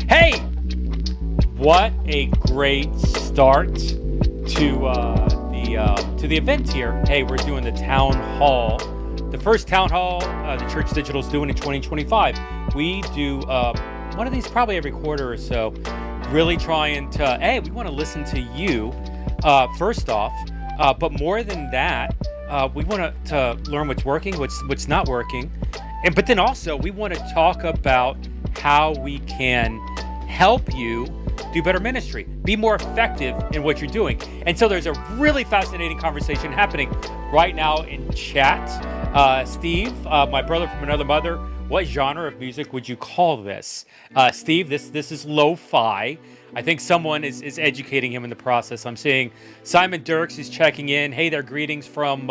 Hey, what a great start to the event here. Hey, we're doing the town hall, the first town hall the Church.digital's doing in 2025. We do one of these probably every quarter or so, really trying to, hey, we want to listen to you first off, but more than that, we want to learn what's working, what's not working, but then also we want to talk about how we can help you do better ministry, be more effective in what you're doing. And so there's a really fascinating conversation happening right now in chat. Steve, my brother from another mother, what genre of music would you call this? Steve, this is lo-fi. I think someone is educating him in the process. I'm seeing Simon Dirks is checking in. Hey there, greetings from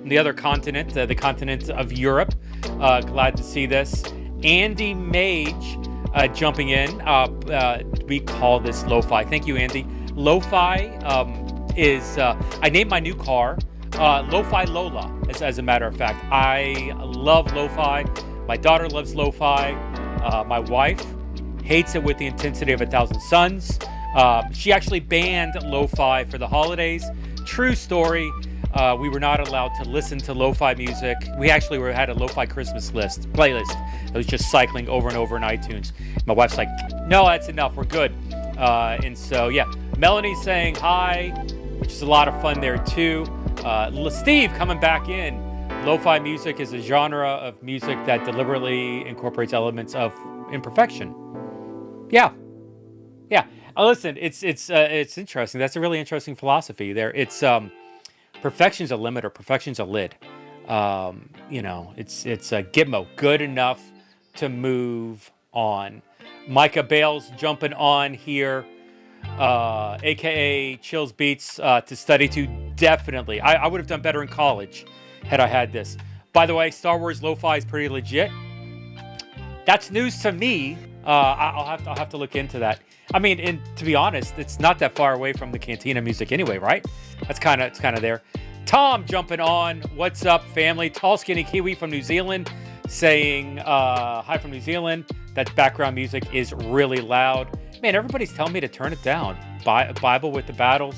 the other continent, the continent of Europe. Glad to see this. Andy Mage jumping in. We call this lo-fi. Thank you, Andy. Lo-fi is, I named my new car Lo-Fi Lola, as a matter of fact. I love lo-fi. My daughter loves lo-fi. My wife hates it with the intensity of 1,000 suns. She actually banned lo-fi for the holidays. True story. We were not allowed to listen to lo-fi music. We actually had a lo-fi Christmas playlist that was just cycling over and over in iTunes. My wife's like, no, that's enough. We're good. And so, yeah, Melanie's saying hi, which is a lot of fun there too. Steve coming back in. Lo-fi music is a genre of music that deliberately incorporates elements of imperfection. Yeah. Listen, it's interesting. That's a really interesting philosophy there. It's perfection's a limit or perfection's a lid. It's a gitmo, good enough to move on. Micah Bales jumping on here, aka Chills Beats to study to. Definitely, I would have done better in college had I had this. By the way, Star Wars lo-fi is pretty legit. That's news to me. I'll have to look into that. I mean, and to be honest, it's not that far away from the Cantina music anyway, right? It's kind of there. Tom jumping on. What's up, family? Tall Skinny Kiwi from New Zealand saying hi from New Zealand. That background music is really loud. Man, everybody's telling me to turn it down. Bible with the battles,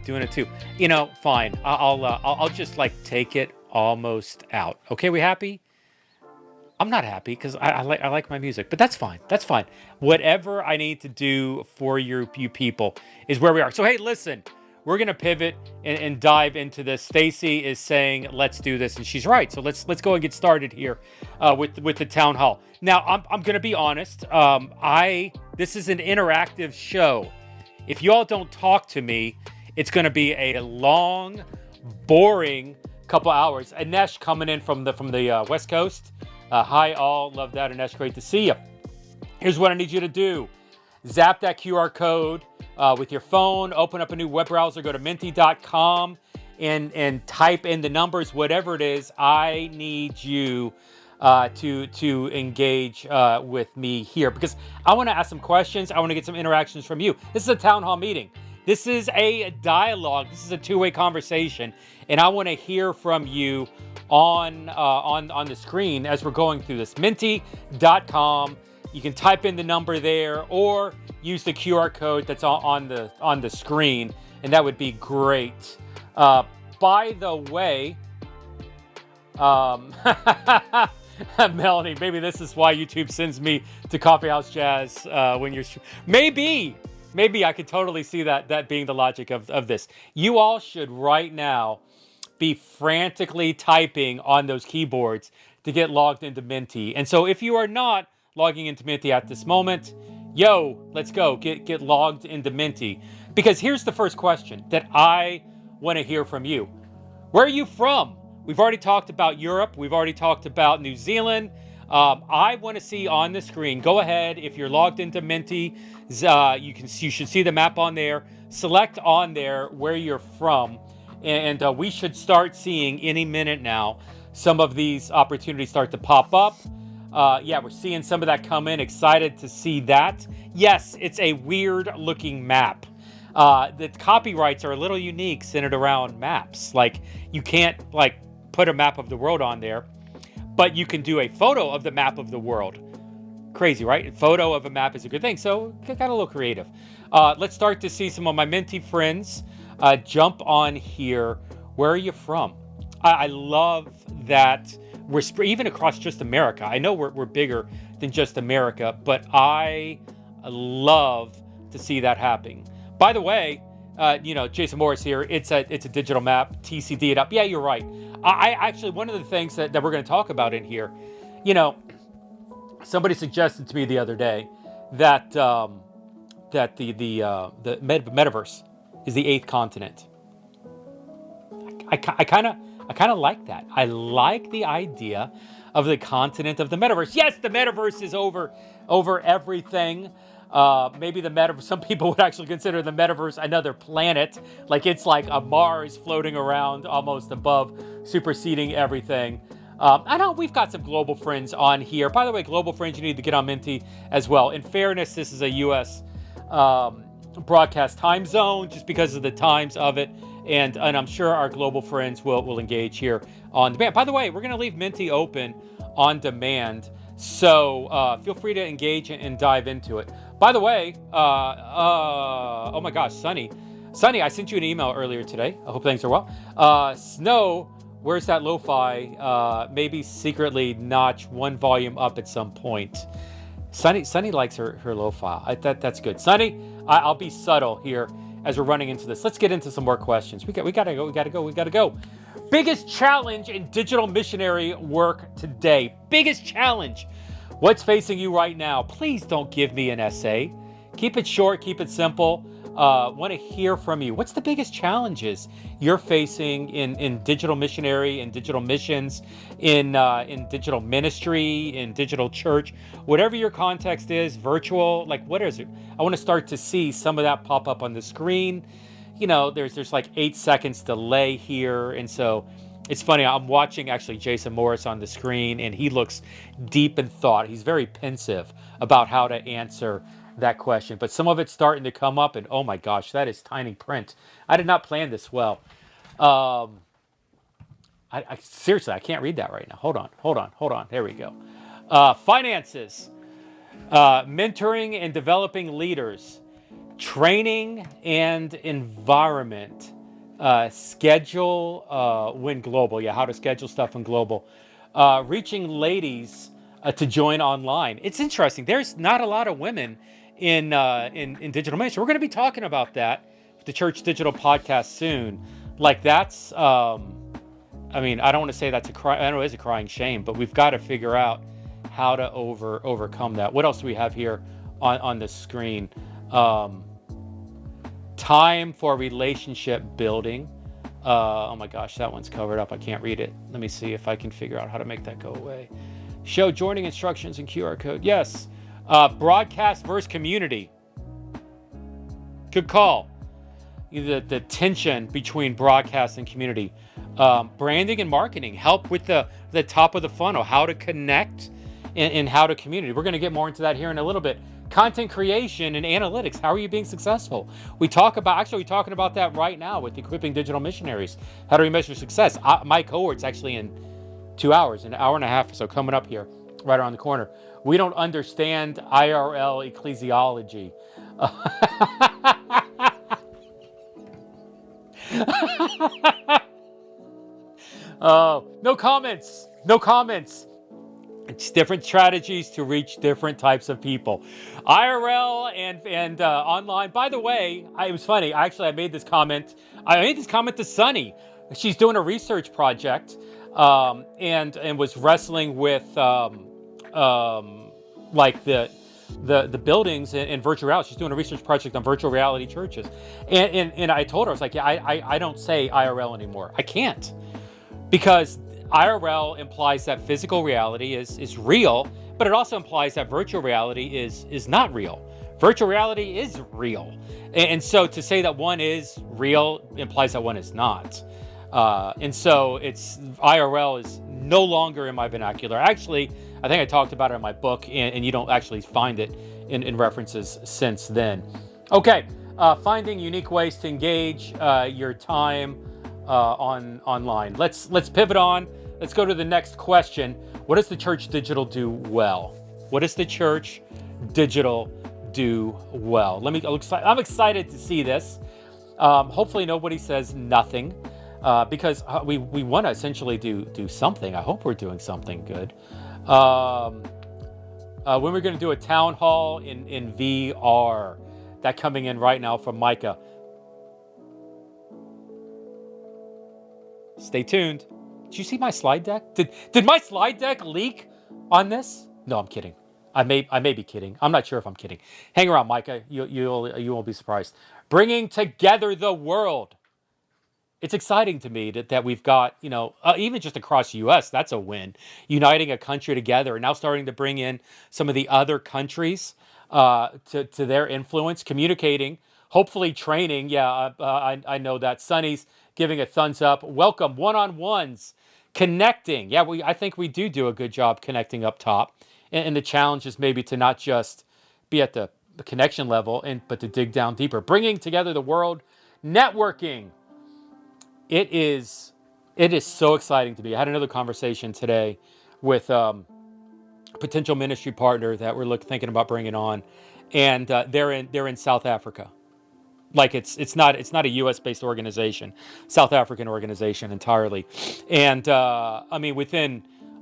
doing it too. Fine. I'll just take it almost out. Okay, we happy? I'm not happy because I like my music, but that's fine. That's fine. Whatever I need to do for you people is where we are. So hey, listen, we're gonna pivot and dive into this. Stacy is saying, "Let's do this," and she's right. So let's go and get started here with the town hall. Now I'm gonna be honest. This is an interactive show. If you all don't talk to me, it's gonna be a long, boring couple hours. Anesh coming in from the West Coast. Hi all, love that, Anesh, great to see you. Here's what I need you to do. Zap that QR code with your phone, open up a new web browser, go to minty.com and type in the numbers, whatever it is. I need you to engage with me here because I want to ask some questions. I want to get some interactions from you. This is a town hall meeting. This is a dialogue. This is a two-way conversation, and I want to hear from you on the screen as we're going through this. Minty.com. You can type in the number there or use the QR code that's on the screen, and that would be great. By the way, Melanie, maybe this is why YouTube sends me to Coffee House Jazz when you're... Maybe I could totally see that being the logic of this. You all should right now be frantically typing on those keyboards to get logged into Minty. And so if you are not logging into Minty at this moment, let's go. Get logged into Minty. Because here's the first question that I want to hear from you. Where are you from? We've already talked about Europe. We've already talked about New Zealand. I want to see on the screen, go ahead, if you're logged into Minty, you should see the map on there. Select on there where you're from. And we should start seeing any minute now some of these opportunities start to pop up. We're seeing some of that come in. Excited to see that. Yes, it's a weird looking map. The copyrights are a little unique centered around maps. You can't put a map of the world on there, but you can do a photo of the map of the world. Crazy, right? A photo of a map is a good thing. So got a little creative. Let's start to see some of my Minty friends jump on here. Where are you from? I love that we're even across just America. I know we're bigger than just America, but I love to see that happening. By the way, Jason Morris here. It's a digital map. TCD it up. Yeah, you're right. I actually, one of the things that we're going to talk about in here, somebody suggested to me the other day that the metaverse is the 8th continent. I kind of like that. I like the idea of the continent of the metaverse. Yes, the metaverse is over everything. Maybe the metaverse, some people would actually consider the metaverse another planet. Like it's like a Mars floating around almost above, superseding everything. I know we've got some global friends on here. By the way, global friends, you need to get on Minty as well. In fairness, this is a U.S. Broadcast time zone just because of the times of it. And I'm sure our global friends will engage here on demand. By the way, we're going to leave Minty open on demand. So feel free to engage and dive into it. By the way, oh my gosh, Sunny, I sent you an email earlier today. I hope things are well. Snow, where's that lo-fi? Maybe secretly notch one volume up at some point. Sunny likes her lo-fi. That's good. Sunny, I'll be subtle here as we're running into this. Let's get into some more questions. We gotta go. Biggest challenge in digital missionary work today. Biggest challenge. What's facing you right now? Please don't give me an essay. Keep it short, keep it simple. Want to hear from you. What's the biggest challenges you're facing in digital missionary, in digital missions, in digital ministry, in digital church, whatever your context is, virtual, like what is it? I want to start to see some of that pop up on the screen. There's like 8 seconds delay here. And so it's funny, I'm watching actually Jason Morris on the screen and he looks deep in thought. He's very pensive about how to answer that question, but some of it's starting to come up and oh my gosh, that is tiny print. I did not plan this well. I seriously, I can't read that right now. Hold on. There we go. Finances, mentoring and developing leaders, training and environment, schedule when global. Yeah, how to schedule stuff when global. Reaching ladies to join online. It's interesting. There's not a lot of women in digital ministry. We're going to be talking about that with the Church Digital podcast soon. Like that's, I don't want to say that's I know it's a crying shame, but we've got to figure out how to overcome that. What else do we have here on the screen? Time for relationship building. Oh my gosh, that one's covered up. I can't read it. Let me see if I can figure out how to make that go away. Show joining instructions and QR code. Yes. Broadcast versus community. Good call. The tension between broadcast and community. Branding and marketing. Help with the top of the funnel. How to connect and how to community. We're going to get more into that here in a little bit. Content creation and analytics. How are you being successful? We're talking about that right now with equipping digital missionaries. How do we measure success? My cohort's actually in 2 hours, an hour and a half or so coming up here, right around the corner. We don't understand IRL ecclesiology. No comments. It's different strategies to reach different types of people. IRL and online. By the way, it was funny. I made this comment. I made this comment to Sunny. She's doing a research project and was wrestling with like the buildings in virtual reality. She's doing a research project on virtual reality churches. And I told her, I was like, yeah, I don't say IRL anymore. I can't. Because IRL implies that physical reality is real, but it also implies that virtual reality is not real. Virtual reality is real. And so to say that one is real implies that one is not. And so IRL is no longer in my vernacular. Actually, I think I talked about it in my book, and you don't actually find it in references since then. Okay, finding unique ways to engage your time online. Let's pivot on. Let's go to the next question. What does the Church Digital do well? What does the church digital do well? I'm excited to see this. Hopefully nobody says nothing, because we want to essentially do something. I hope we're doing something good. When we're going to do a town hall in VR, that coming in right now from Micah. Stay tuned. Did you see my slide deck? Did my slide deck leak on this? No, I'm kidding. I may be kidding. I'm not sure if I'm kidding. Hang around, Micah. You won't be surprised. Bringing together the world. It's exciting to me that we've got, even just across the U.S., that's a win. Uniting a country together and now starting to bring in some of the other countries to their influence, communicating, hopefully training. Yeah, I know that. Sonny's giving a thumbs up. Welcome, one-on-ones, connecting. Yeah, I think we do a good job connecting up top. And the challenge is maybe to not just be at the connection level, but to dig down deeper. Bringing together the world, networking. It is so exciting to me. I had another conversation today with a potential ministry partner that we're thinking about bringing on, and they're in South Africa. Like it's not a U.S. based organization, South African organization entirely. And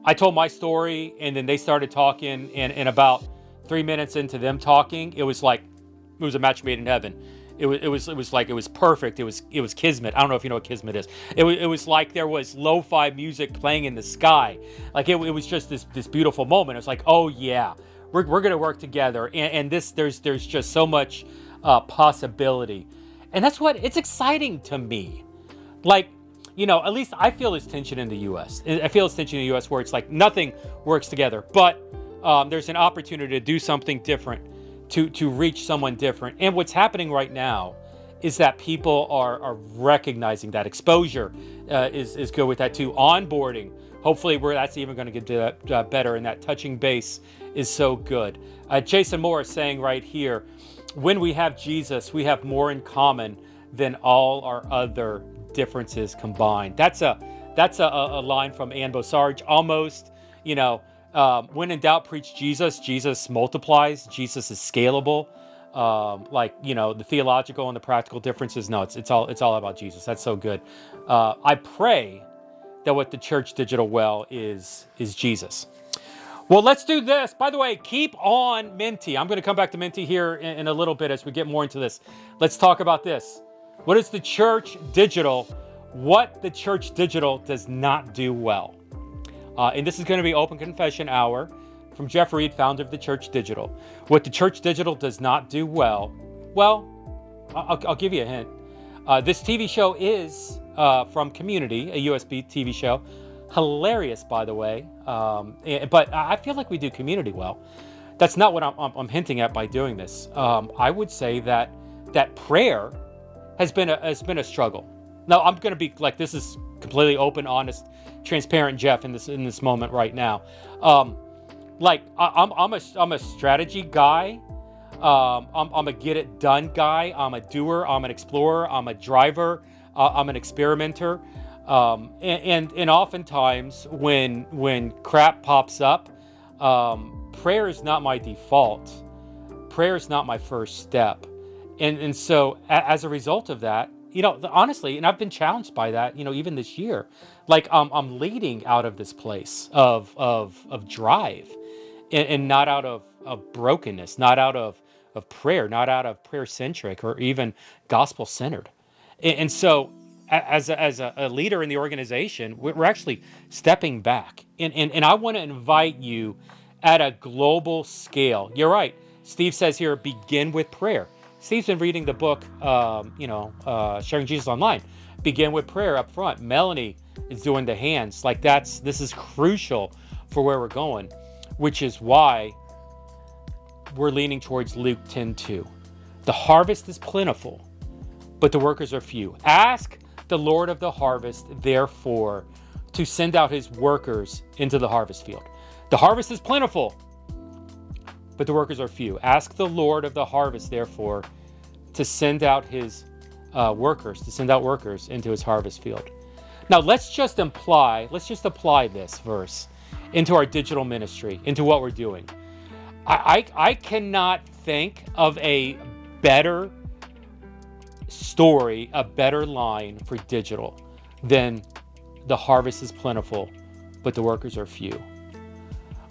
I told my story, and then they started talking, and about 3 minutes into them talking, it was a match made in heaven. It was perfect. It was kismet. I don't know if you know what kismet is. It was like there was lo-fi music playing in the sky. Like it was just this beautiful moment. It was like, oh yeah, we're gonna work together. And there's just so much possibility, and that's what it's exciting to me. Like, at least I feel this tension in the U.S. I feel this tension in the U.S. where it's like nothing works together, but there's an opportunity to do something different. To reach someone different. And what's happening right now is that people are recognizing that. Exposure is good with that too. Onboarding, hopefully that's even going to get better, and that touching base is so good. Jason Moore is saying right here, when we have Jesus, we have more in common than all our other differences combined. That's a line from Ann Bosarge, almost, when in doubt, preach Jesus. Jesus multiplies. Jesus is scalable. The theological and the practical differences. No, it's all about Jesus. That's so good. I pray that what the church digital well is Jesus. Well, let's do this. By the way, keep on Minty. I'm going to come back to Minty here in a little bit as we get more into this. Let's talk about this. What is the church digital? What the church digital does not do well. And this is going to be Open Confession Hour from Jeff Reed, founder of the Church Digital. What the Church Digital does not do well, I'll give you a hint. This TV show is from Community, a USB TV show. Hilarious, by the way. But I feel like we do Community well. That's not what I'm hinting at by doing this. I would say that prayer has been a struggle. Now, I'm going to be like, this is completely open, honest, transparent Jeff in this moment right now. I'm a strategy guy. I'm a get it done guy. I'm a doer. I'm an explorer. I'm a driver. I'm an experimenter. And oftentimes when crap pops up, prayer is not my default. Prayer is not my first step. And so as a result of that, honestly, and I've been challenged by that, even this year, like I'm leading out of this place of drive and not out of brokenness, not out of prayer, not out of prayer centric or even gospel centered. And so as a leader in the organization, we're actually stepping back. And I want to invite you at a global scale. You're right. Steve says here, begin with prayer. Steve's been reading the book, Sharing Jesus Online. Begin with prayer up front. Melanie is doing the hands. This is crucial for where we're going, which is why we're leaning towards Luke 10:2. The harvest is plentiful, but the workers are few. Ask the Lord of the harvest, therefore, to send out his workers into the harvest field. The harvest is plentiful, but the workers are few. Ask the Lord of the harvest, therefore, to send out his workers into his harvest field. Now, let's just apply this verse into our digital ministry, into what we're doing. I cannot think of a better story, a better line for digital than the harvest is plentiful, but the workers are few.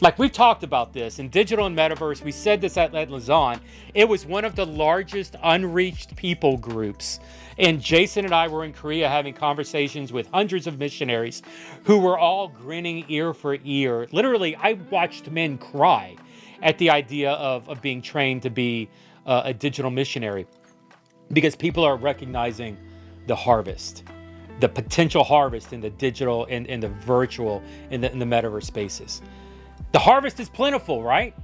Like, we've talked about this in digital and metaverse. We said this at Lausanne. It was one of the largest unreached people groups. And Jason and I were in Korea having conversations with hundreds of missionaries who were all grinning ear for ear. Literally, I watched men cry at the idea of being trained to be a digital missionary, because people are recognizing the harvest, the potential harvest in the digital and in the virtual, in the metaverse spaces. The harvest is plentiful, right?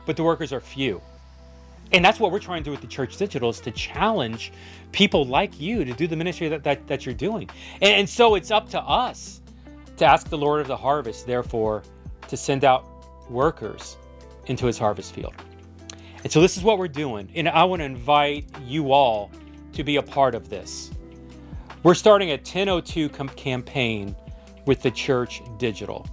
But the workers are few. And that's what we're trying to do with the Church Digital, is to challenge people like you to do the ministry that you're doing. And so it's up to us to ask the Lord of the harvest, therefore, to send out workers into his harvest field. And so this is what we're doing. And I want to invite you all to be a part of this. We're starting a 10:02 campaign with the Church Digital.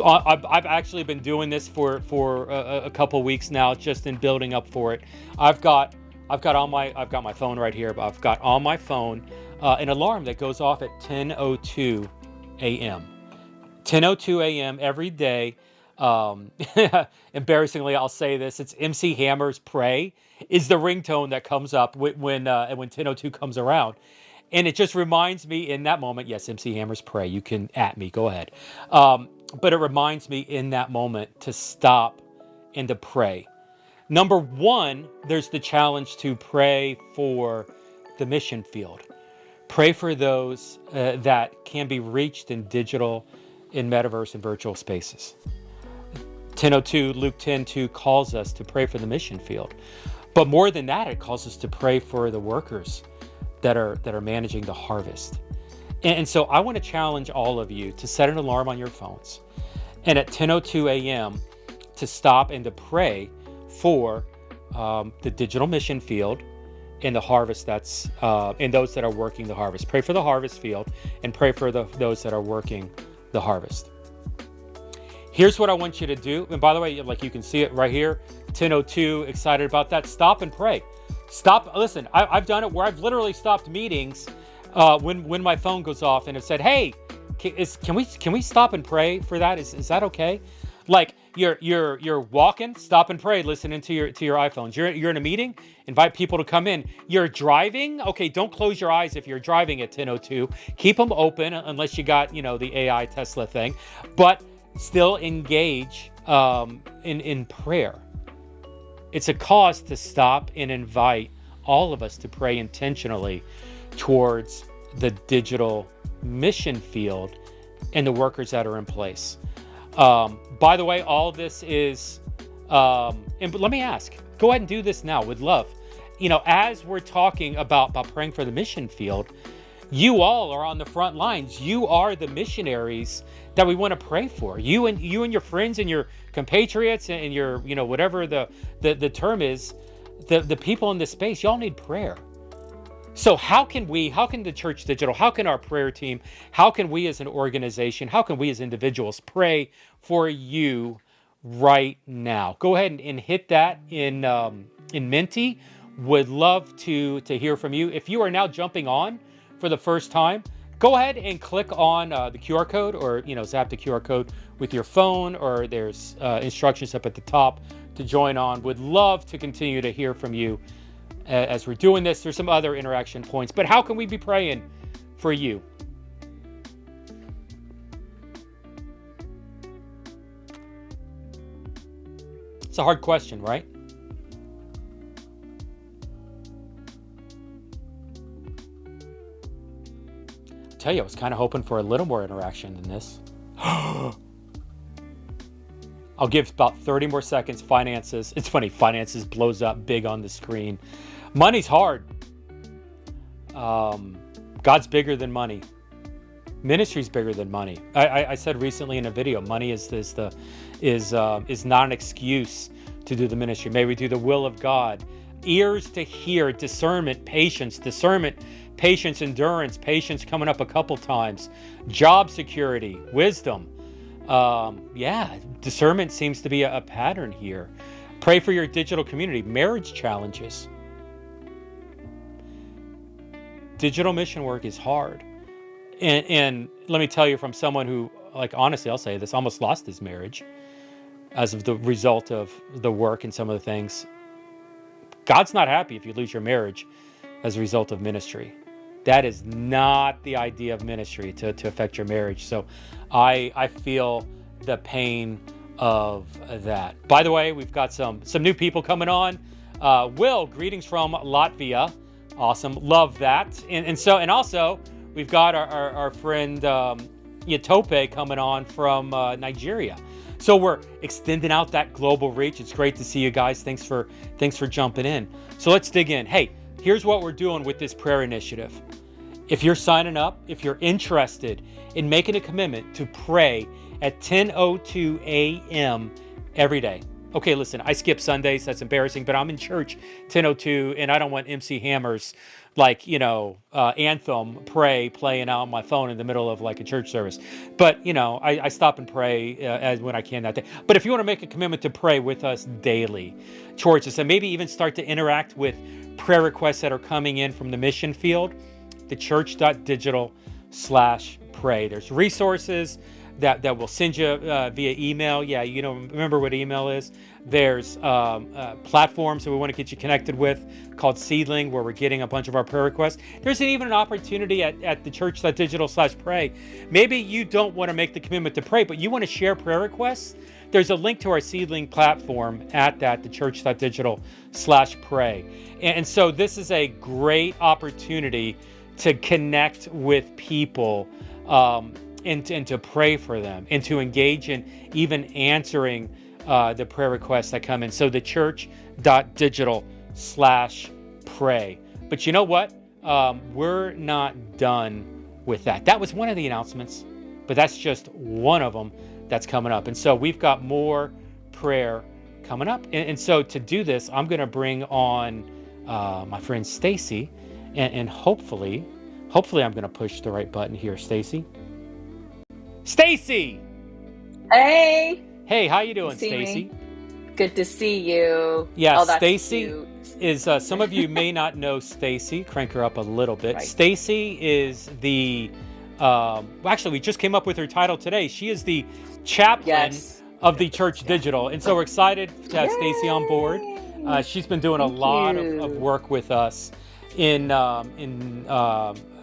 I've actually been doing this for a couple weeks now, just in building up for it. I've got my phone right here, but I've got on my phone an alarm that goes off at 10:02 a.m. 10:02 a.m. every day. Embarrassingly, I'll say this: it's MC Hammer's "Pray" is the ringtone that comes up when 10:02 comes around. And it just reminds me in that moment, yes, MC Hammer's "Pray." You can at me, go ahead. But it reminds me in that moment to stop and to pray. Number one, there's the challenge to pray for the mission field. Pray for those that can be reached in digital, in metaverse, and virtual spaces. 10:02, Luke 10:2 calls us to pray for the mission field. But more than that, it calls us to pray for the workers that are managing the harvest. And so I want to challenge all of you to set an alarm on your phones, and at 10:02 a.m. to stop and to pray for the digital mission field and the harvest and those that are working the harvest. Pray for the harvest field and pray for those that are working the harvest. Here's what I want you to do. And by the way, like, you can see it right here, 10:02, excited about that. Stop and pray. Stop. Listen, I've done it where I've literally stopped meetings when my phone goes off and have said, "Hey, can we stop and pray for that? Is that okay?" Like, you're walking, stop and pray, listening to your iPhones. You're in a meeting, invite people to come in. You're driving, okay, don't close your eyes if you're driving at 10:02. Keep them open unless you got the AI Tesla thing, but still engage in prayer. It's a cause to stop and invite all of us to pray intentionally towards the digital mission field and the workers that are in place. By the way, all this is, but let me ask, go ahead and do this now with love. As we're talking about praying for the mission field, you all are on the front lines. You are the missionaries that we want to pray for. You and your friends and your compatriots and your, whatever the term is, the people in this space, y'all need prayer. So how can the Church Digital, how can our prayer team, how can we as an organization, how can we as individuals pray for you right now? Go ahead and hit that in Menti. Would love to hear from you. If you are now jumping on for the first time, go ahead and click on the QR code, or zap the QR code with your phone, or there's instructions up at the top to join on. Would love to continue to hear from you as we're doing this. There's some other interaction points, but how can we be praying for you? It's a hard question, right? I tell you, I was kind of hoping for a little more interaction than this. I'll give about 30 more seconds. Finances. It's funny, finances blows up big on the screen. Money's hard. God's bigger than money. Ministry's bigger than money. I said recently in a video, money is not an excuse to do the ministry. May we do the will of God. Ears to hear, discernment, patience, endurance, patience coming up a couple times, job security, wisdom, Yeah, discernment seems to be a pattern here. Pray for your digital community. Marriage challenges. Digital mission work is hard. And let me tell you, from someone who, like, honestly, I'll say this, almost lost his marriage as of the result of the work and some of the things. God's not happy if you lose your marriage as a result of ministry. That is not the idea of ministry, to affect your marriage. So I feel the pain of that. By the way, we've got some new people coming on. Will, greetings from Latvia. Awesome. Love that. And also we've got our friend Yatope coming on from Nigeria. So we're extending out that global reach. It's great to see you guys. Thanks for jumping in. So let's dig in. Hey, here's what we're doing with this prayer initiative. If you're signing up, if you're interested in making a commitment to pray at 10:02 a.m. every day. Okay, listen, I skip Sundays. That's embarrassing, but I'm in church 10:02, and I don't want MC Hammer's anthem playing out on my phone in the middle of like a church service. But I stop and pray as when I can that day. But if you want to make a commitment to pray with us daily, towards us, and maybe even start to interact with prayer requests that are coming in from the mission field, theChurch.digital/pray. There's resources that will send you via email. Yeah, remember what email is. There's platforms that we want to get you connected with called Seedling, where we're getting a bunch of our prayer requests. There's even an opportunity at theChurch.digital/pray. Maybe you don't want to make the commitment to pray, but you want to share prayer requests. There's a link to our Seedling platform at theChurch.digital/pray. And so this is a great opportunity to connect with people and to pray for them and to engage in even answering the prayer requests that come in. So the church.digital/pray. But you know what? We're not done with that. That was one of the announcements, but that's just one of them that's coming up. And so we've got more prayer coming up. And so to do this, I'm going to bring on my friend Stacy, and hopefully I'm going to push the right button here. Stacy. Hey, how you doing, Stacy? Good to see you. Yeah, Stacy is some of you may not know Stacy. Crank her up a little bit. Right. Stacy is the actually, we just came up with her title today. She is the chaplain of the Church Digital, and so we're excited to have Stacy on board. She's been doing a lot of work with us in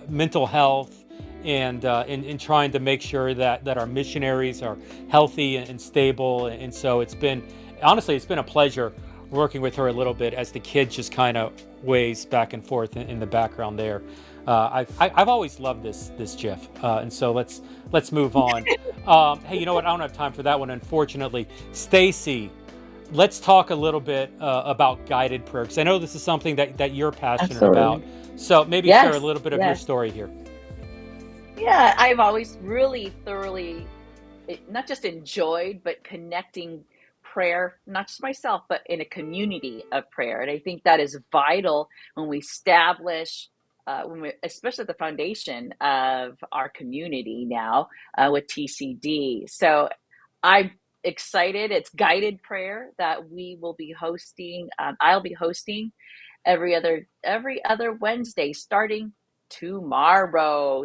mental health and in trying to make sure that our missionaries are healthy and stable. And so it's been a pleasure working with her a little bit as the kid just kind of waves back and forth in the background there. I've always loved this GIF, and so let's move on. Hey, you know what? I don't have time for that one, unfortunately. Stacy, let's talk a little bit about guided prayer, because I know this is something that you're passionate about. So maybe share a little bit of your story here. Yeah, I've always really thoroughly, not just enjoyed, but connecting prayer, not just myself, but in a community of prayer. And I think that is vital when we establish, especially the foundation of our community now with TCD. So I'm excited. It's guided prayer that we will be hosting. I'll be hosting every other Wednesday starting tomorrow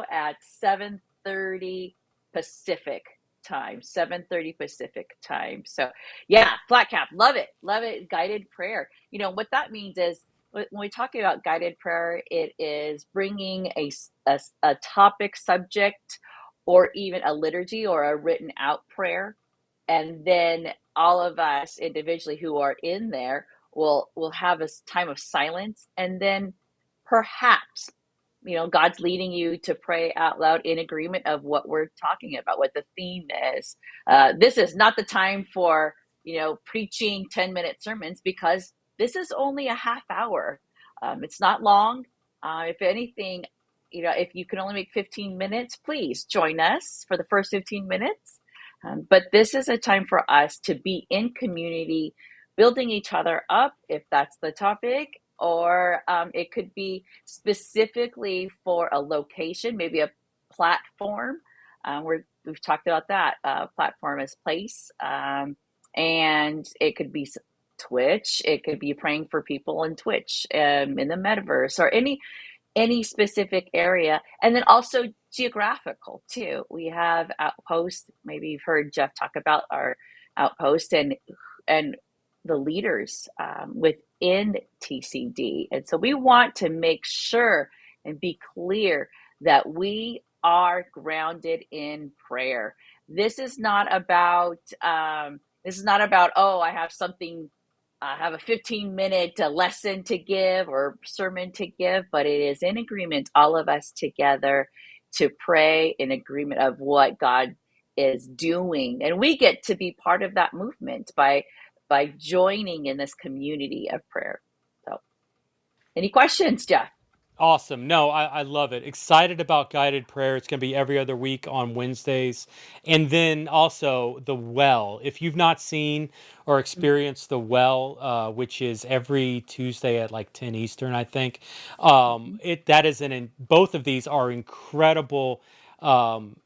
at 7:30 Pacific time. 7:30 Pacific time. So yeah, flat cap, love it, guided prayer. What that means is, when we talk about guided prayer, it is bringing a topic, subject, or even a liturgy or a written out prayer, and then all of us individually who are in there will have a time of silence, and then perhaps God's leading you to pray out loud in agreement of what we're talking about, what the theme is. This is not the time for preaching 10-minute sermons, because this is only a half hour. It's not long. If anything, if you can only make 15 minutes, please join us for the first 15 minutes. But this is a time for us to be in community, building each other up, if that's the topic, or it could be specifically for a location, maybe a platform. We're we've talked about that platform as place, and it could be Twitch. It could be praying for people in Twitch, in the metaverse, or any specific area, and then also geographical too. We have outposts. Maybe you've heard Jeff talk about our outpost and the leaders within TCD. And so we want to make sure and be clear that we are grounded in prayer. This is not about oh, I have a 15-minute lesson to give or sermon to give, but it is in agreement, all of us together, to pray in agreement of what God is doing. And we get to be part of that movement by joining in this community of prayer. So, any questions, Jeff? Awesome. No, I love it. Excited about guided prayer. It's going to be every other week on Wednesdays. And then also the well. If you've not seen or experienced the well, which is every Tuesday at like 10 Eastern, I think, Mhm. that is both of these are incredible um,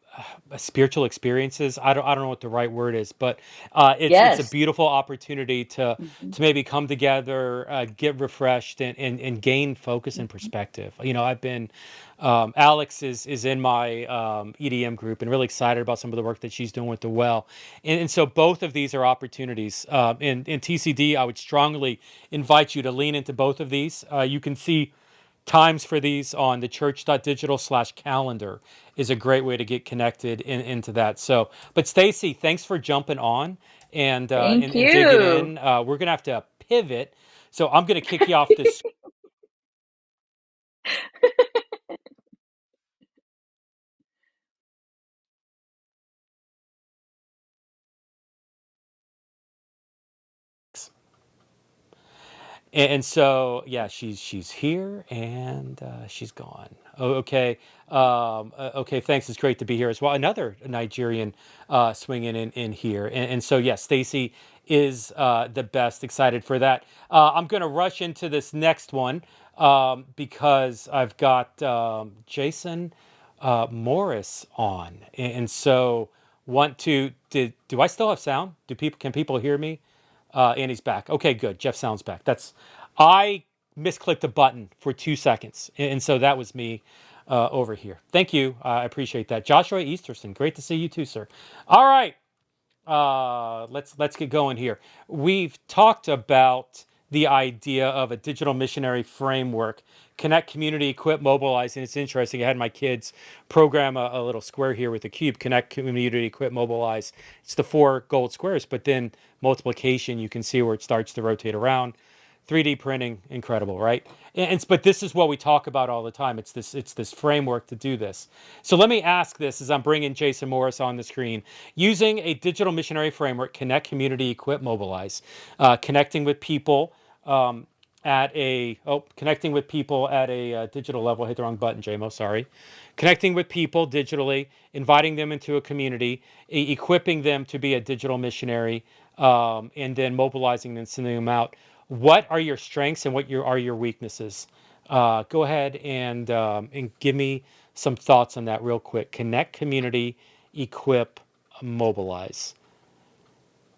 spiritual experiences. I don't know what the right word is, but it's a Yes. beautiful opportunity to Mhm. maybe come together, get refreshed, and gain focus and Mhm. perspective. I've been Alex is in my EDM group and really excited about some of the work that she's doing with the well, and so both of these are opportunities. In TCD, I would strongly invite you to lean into both of these. You can see times for these on thechurch.digital/calendar is a great way to get connected into that. So, but Stacy, thanks for jumping on and Thank and digging you. in. We're gonna have to pivot, so I'm gonna kick you off this. And so, yeah, she's here and she's gone. Oh, okay, okay. Thanks. It's great to be here as well. Another Nigerian swinging in here, and so yes, Stacy is the best. Excited for that. I'm going to rush into this next one because I've got Jason Morris on, and so want to. Do I still have sound? Can people hear me? And he's back. Okay, good. Jeff sounds back. I misclicked a button for 2 seconds, and so that was me over here. Thank you. I appreciate that. Joshua Easterson, great to see you too, sir. All right, let's get going here. We've talked about the idea of a digital missionary framework, connect, community, equip, mobilize, and it's interesting. I had my kids program a little square here with a cube: connect, community, equip, mobilize. It's the four gold squares, but then multiplication, you can see where it starts to rotate around. 3D printing, incredible, right? But this is what we talk about all the time. It's this framework to do this. So let me ask this as I'm bringing Jason Morris on the screen. Using a digital missionary framework, connect, community, equip, mobilize, connecting with people connecting with people at a digital level. I hit the wrong button, JMO. Sorry. Connecting with people digitally, inviting them into a community, equipping them to be a digital missionary, and then mobilizing and sending them out. What are your strengths and are your weaknesses? Go ahead and give me some thoughts on that real quick. Connect, community, equip, mobilize.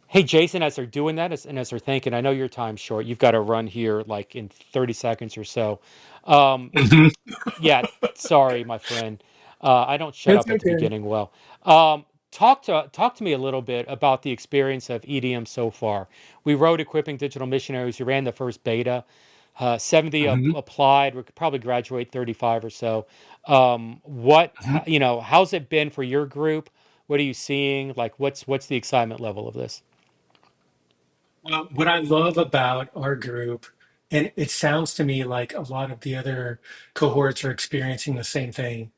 Hey, Jason, as they're doing that and as they're thinking, I know your time's short. You've got to run here like in 30 seconds or so. Um, Mhm. yeah, sorry, my friend. I don't shut It's up at the okay. beginning well. Talk to me a little bit about the experience of EDM so far. We wrote Equipping Digital Missionaries. We ran the first beta. 70 Mhm, applied. We could probably graduate 35 or so. mhm. How's it been for your group? What are you seeing? Like, what's the excitement level of this? Well, what I love about our group, and it sounds to me like a lot of the other cohorts are experiencing the same thing,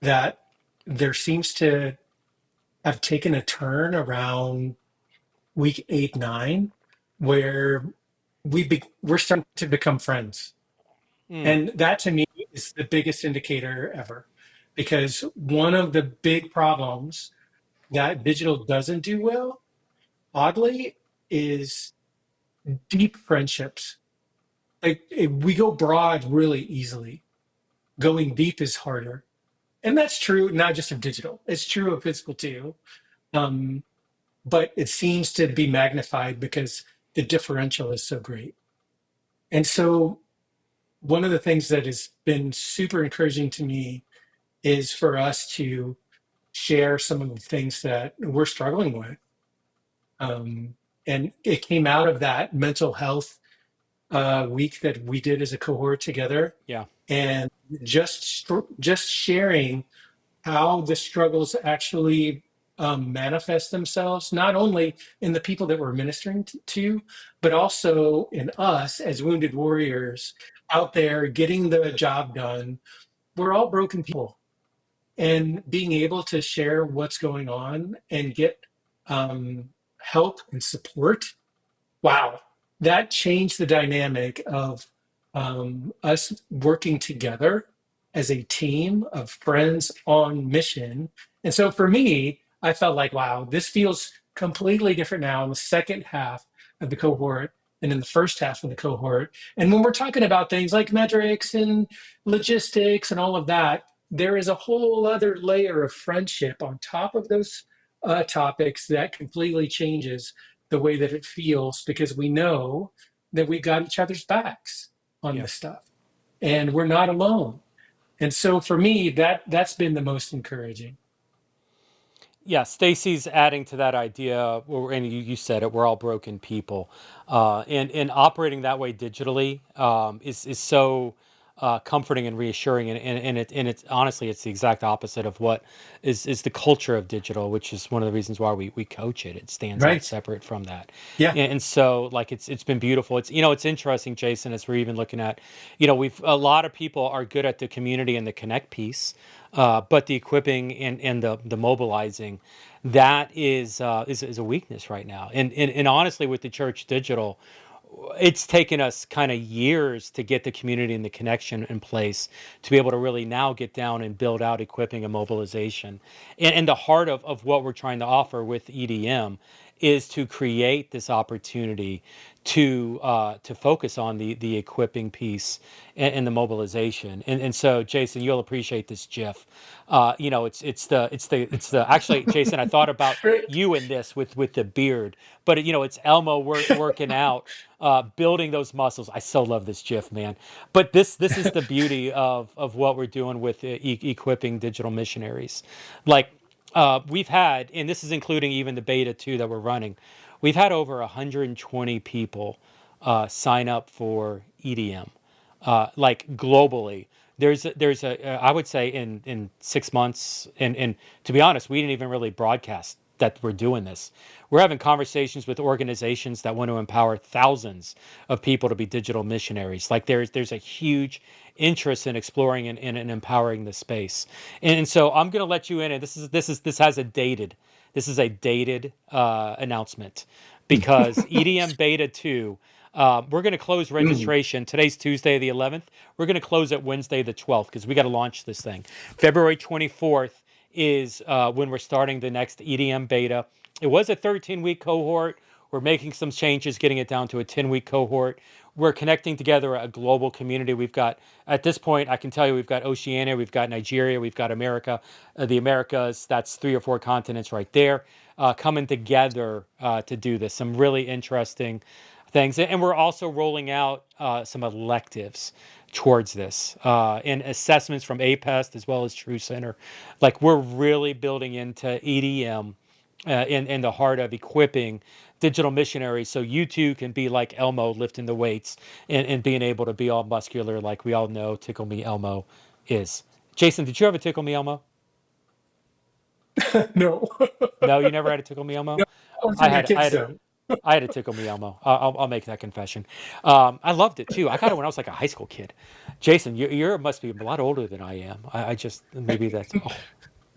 that there seems to have taken a turn around week 8, 9, where we're starting to become friends. Hmm. And that to me is the biggest indicator ever. Because one of the big problems that digital doesn't do well, oddly, is deep friendships. Like we go broad really easily. Going deep is harder. And that's true, not just of digital, it's true of physical too. Um, but it seems to be magnified because the differential is so great. And so, one of the things that has been super encouraging to me is for us to share some of the things that we're struggling with. Um, and it came out of that mental health week that we did as a cohort together, Yeah. and just sharing how the struggles actually manifest themselves, not only in the people that we're ministering to, but also in us as wounded warriors out there getting the job done. We're all broken people, and being able to share what's going on and get help and support, wow, that changed the dynamic of us working together as a team of friends on mission. And so for me, I felt like, wow, this feels completely different now in the second half of the cohort than in the first half of the cohort. And when we're talking about things like metrics and logistics and all of that, there is a whole other layer of friendship on top of those topics that completely changes the way that it feels, because we know that we got each other's backs on Yeah. this stuff and we're not alone. And so for me, that's been the most encouraging. Yeah, Stacy's adding to that idea, and you said it. We're all broken people, and operating that way digitally is so comforting and reassuring, and it's honestly it's the exact opposite of what is the culture of digital, which is one of the reasons why we coach it. It stands out Right. separate from that, Yeah. and so like it's been beautiful. It's it's interesting, Jason, as we're even looking at, we've a lot of people are good at the community and the connect piece. But the equipping and the mobilizing, that is a weakness right now. And honestly, with the church digital, it's taken us kind of years to get the community and the connection in place to be able to really now get down and build out equipping and mobilization. And the heart of what we're trying to offer with EDM is to create this opportunity to focus on the equipping piece and the mobilization. And so, Jason, you'll appreciate this GIF. It's the actually, Jason, I thought about Right. you in this with the beard, but it's Elmo working out, building those muscles. I so love this GIF, man. But this is the beauty of what we're doing with equipping digital missionaries. Like we've had, and this is including even the beta 2 that we're running, we've had over 120 people sign up for EDM, like globally. I would say in 6 months, and to be honest, we didn't even really broadcast that we're doing this. We're having conversations with organizations that want to empower thousands of people to be digital missionaries. Like there's a huge interest in exploring and empowering the space. And so I'm going to let you in, and this is a dated announcement, because EDM Beta 2, we're going to close Mm. registration. Today's Tuesday, the 11th. We're going to close it Wednesday, the 12th, because we got to launch this thing. February 24th is when we're starting the next EDM Beta. It was a 13-week cohort. We're making some changes, getting it down to a 10-week cohort. We're connecting together a global community. We've got, at this point, I can tell you, we've got Oceania, we've got Nigeria, we've got America, the Americas. That's 3 or 4 continents right there, coming together to do this. Some really interesting things. And we're also rolling out some electives towards this, and assessments from APEST as well as True Center. Like we're really building into EDM in the heart of equipping digital missionaries, so you too can be like Elmo lifting the weights and being able to be all muscular like we all know Tickle Me Elmo is. Jason, did you ever Tickle Me Elmo? No. No, you never had a Tickle Me No, Elmo? I was I in your had I kids had though. I had a Tickle Me Elmo. I'll make that confession. I loved it too. I got it when I was like a high school kid. Jason, you must be a lot older than I am. I just maybe that's. Oh,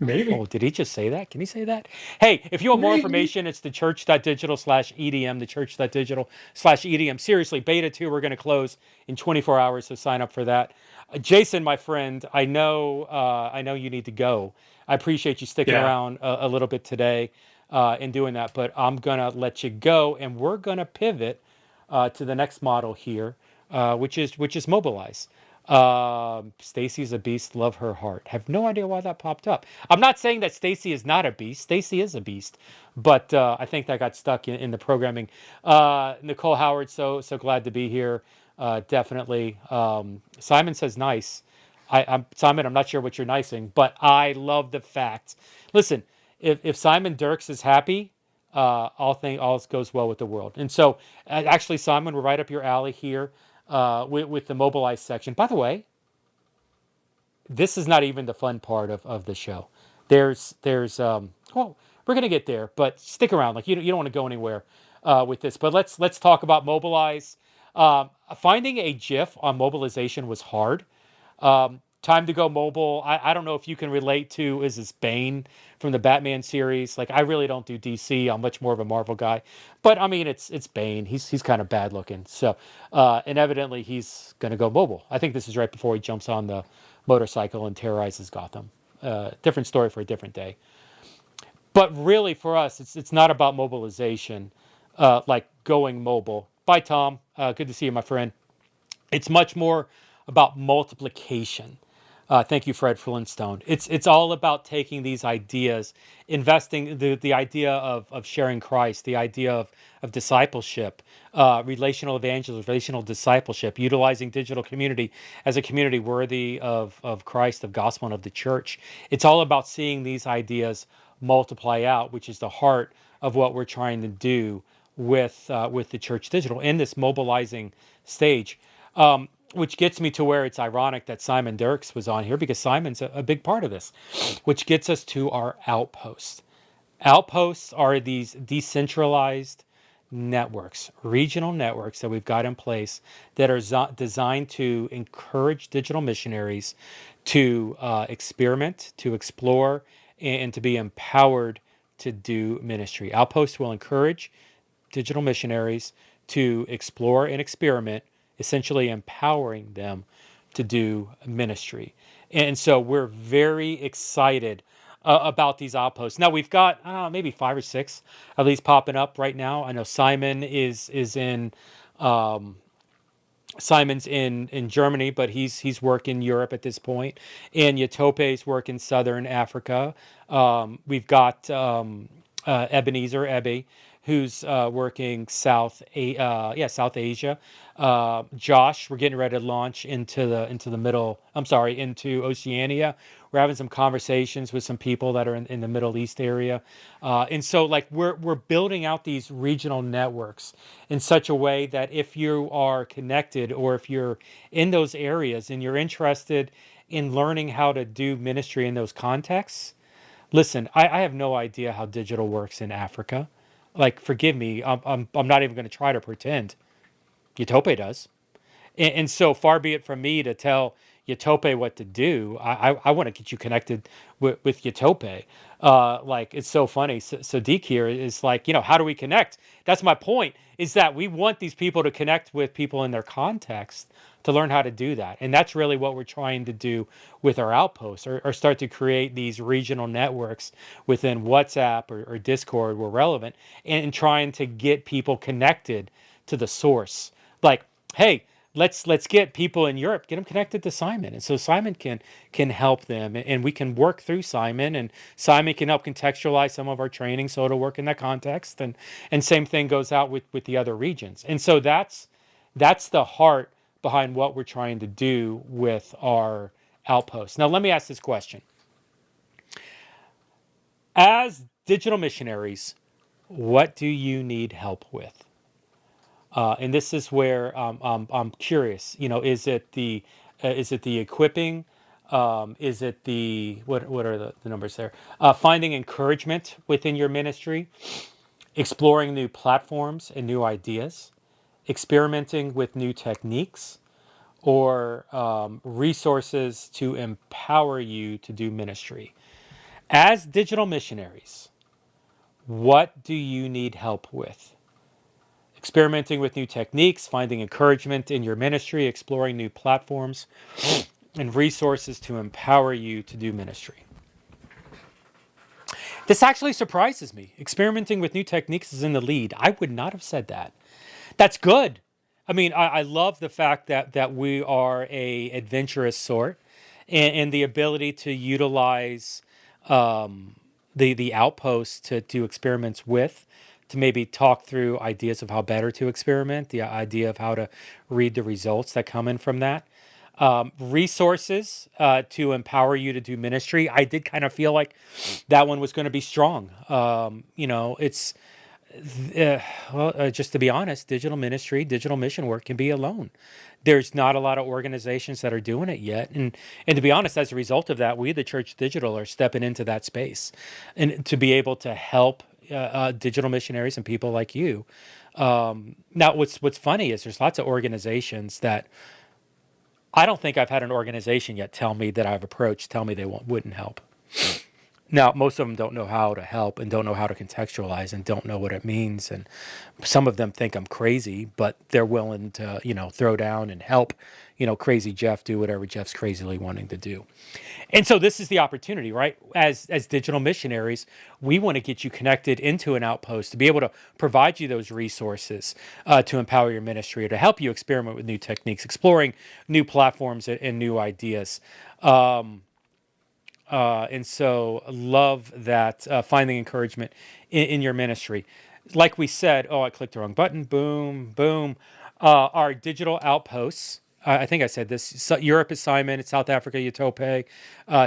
Maybe. did he just say that? Can he say that? Hey, if you want more Maybe. information, it's thechurch.digital/EDM, thechurch.digital/EDM. Seriously, beta 2, we're going to close in 24 hours, so sign up for that. Jason, my friend, I know you need to go. I appreciate you sticking Yeah. around a little bit today and doing that, but I'm going to let you go, and we're going to pivot to the next model here, which is mobilize. Stacy's a beast. Love her heart. Have no idea why that popped up. I'm not saying that Stacy is not a beast. Stacy is a beast, but I think that got stuck in the programming. Nicole Howard, so glad to be here. Definitely. Simon says nice. I'm Simon. I'm not sure what you're nicing, but I love the fact. Listen, if Simon Dirks is happy, all goes well with the world. And so, actually, Simon, we're right up your alley here with the mobilize section. By the way, this is not even the fun part of the show. Well, we're gonna get there, but stick around. Like you don't want to go anywhere with this. But let's talk about mobilize. Finding a GIF on mobilization was hard. Time to go mobile. I don't know if you can relate to, is this Bane from the Batman series? Like I really don't do DC. I'm much more of a Marvel guy. But I mean it's Bane. He's kind of bad looking. So and evidently he's gonna go mobile. I think this is right before he jumps on the motorcycle and terrorizes Gotham. Different story for a different day. But really for us, it's not about mobilization, like going mobile. Bye, Tom. Good to see you, my friend. It's much more about multiplication. Thank you, Fred Flintstone. It's all about taking these ideas, investing the idea of sharing Christ, the idea of discipleship, relational evangelism, relational discipleship, utilizing digital community as a community worthy of Christ, of gospel, and of the church. It's all about seeing these ideas multiply out, which is the heart of what we're trying to do with the Church Digital in this mobilizing stage. Which gets me to where it's ironic that Simon Dirks was on here because Simon's a big part of this, which gets us to our outposts. Outposts are these decentralized networks, regional networks that we've got in place that are designed to encourage digital missionaries to experiment, to explore, and to be empowered to do ministry. Outposts will encourage digital missionaries to explore and experiment, essentially empowering them to do ministry. And so we're very excited about these outposts. Now we've got maybe 5 or 6 of these popping up right now. I know Simon is in Simon's in Germany, but he's working Europe at this point, and Yatope's work in Southern Africa. We've got Ebenezer Ebe, who's working South Asia. Josh, we're getting ready to launch into Oceania. We're having some conversations with some people that are in the Middle East area, and so like we're building out these regional networks in such a way that if you are connected or if you're in those areas and you're interested in learning how to do ministry in those contexts. Listen, I have no idea how digital works in Africa. Like, forgive me, I'm not even going to try to pretend. Utope does. And so far be it from me to tell Utope what to do. I want to get you connected with Utope. Like, it's so funny. Sadiq here is like, how do we connect? That's my point, is that we want these people to connect with people in their context to learn how to do that. And that's really what we're trying to do with our outposts, or start to create these regional networks within WhatsApp or Discord where relevant, and trying to get people connected to the source. Like, hey, let's get people in Europe, get them connected to Simon, and so Simon can help them, and we can work through Simon, and Simon can help contextualize some of our training so it'll work in that context, and same thing goes out with the other regions. And so that's the heart behind what we're trying to do with our outposts. Now let me ask this question: as digital missionaries, what do you need help with? And this is where I'm curious. Is it the equipping? Is it the what are the numbers there? Finding encouragement within your ministry, exploring new platforms and new ideas, experimenting with new techniques, or resources to empower you to do ministry. As digital missionaries, what do you need help with? Experimenting with new techniques, finding encouragement in your ministry, exploring new platforms, and resources to empower you to do ministry. This actually surprises me. Experimenting with new techniques is in the lead. I would not have said that. That's good. I mean, I love the fact that we are a adventurous sort, and the ability to utilize the outposts to do experiments with, to maybe talk through ideas of how better to experiment, the idea of how to read the results that come in from that. Resources to empower you to do ministry. I did kind of feel like that one was going to be strong. It's just to be honest, digital ministry, digital mission work can be alone. There's not a lot of organizations that are doing it yet, and to be honest, as a result of that, we, the Church Digital, are stepping into that space, and to be able to help digital missionaries and people like you. Now, what's funny is there's lots of organizations that I don't think I've had an organization yet tell me that I've approached tell me they wouldn't help. Now, most of them don't know how to help and don't know how to contextualize and don't know what it means. And some of them think I'm crazy, but they're willing to, throw down and help, crazy Jeff do whatever Jeff's crazily wanting to do. And so this is the opportunity, right? As digital missionaries, we want to get you connected into an outpost to be able to provide you those resources to empower your ministry or to help you experiment with new techniques, exploring new platforms and new ideas. And so love that finding encouragement in your ministry. Like we said, I clicked the wrong button. Boom, boom. Our digital outposts. I think I said this. So Europe is Simon. South Africa, Utope.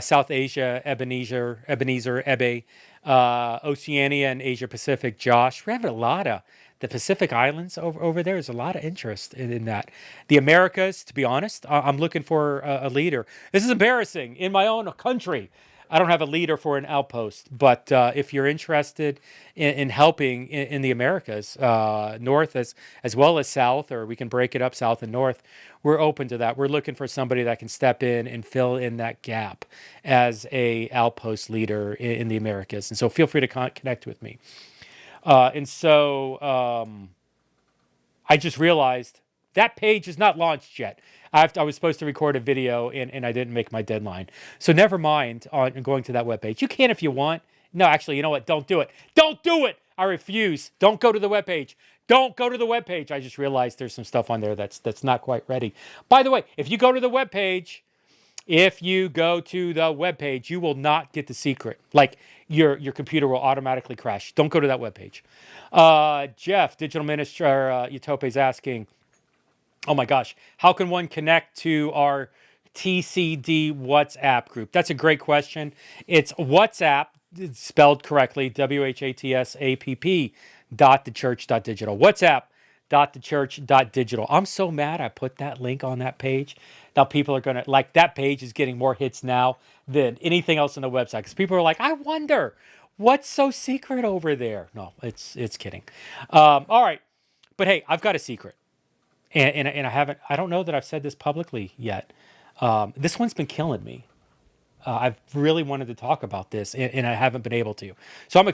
South Asia, Ebenezer, Ebe. Oceania and Asia Pacific, Josh. We have a lot of the Pacific Islands over there. There's a lot of interest in that. The Americas, to be honest, I'm looking for a leader. This is embarrassing. In my own country, I don't have a leader for an outpost. But if you're interested in helping in the Americas, north as well as south, or we can break it up south and north, we're open to that. We're looking for somebody that can step in and fill in that gap as a outpost leader in the Americas. And so feel free to connect with me. And so I just realized that page is not launched yet. I was supposed to record a video and I didn't make my deadline. So never mind on going to that webpage. You can if you want. No, actually, you know what? Don't do it. Don't do it. I refuse. Don't go to the webpage. Don't go to the webpage. I just realized there's some stuff on there that's not quite ready. By the way, if you go to the webpage, you will not get the secret. Like your computer will automatically crash. Don't go to that webpage. Jeff, digital minister, Utope is asking, oh my gosh, how can one connect to our TCD WhatsApp group? That's a great question. It's WhatsApp, spelled correctly, WHATSAPP.thechurch.digital. WhatsApp.thechurch.digital. I'm so mad I put that link on that page. Now people are going to, like, that page is getting more hits now than anything else on the website. Because people are like, I wonder, what's so secret over there? No, it's kidding. All right. But hey, I've got a secret. And I don't know that I've said this publicly yet. This one's been killing me. I've really wanted to talk about this, and I haven't been able to. So I'm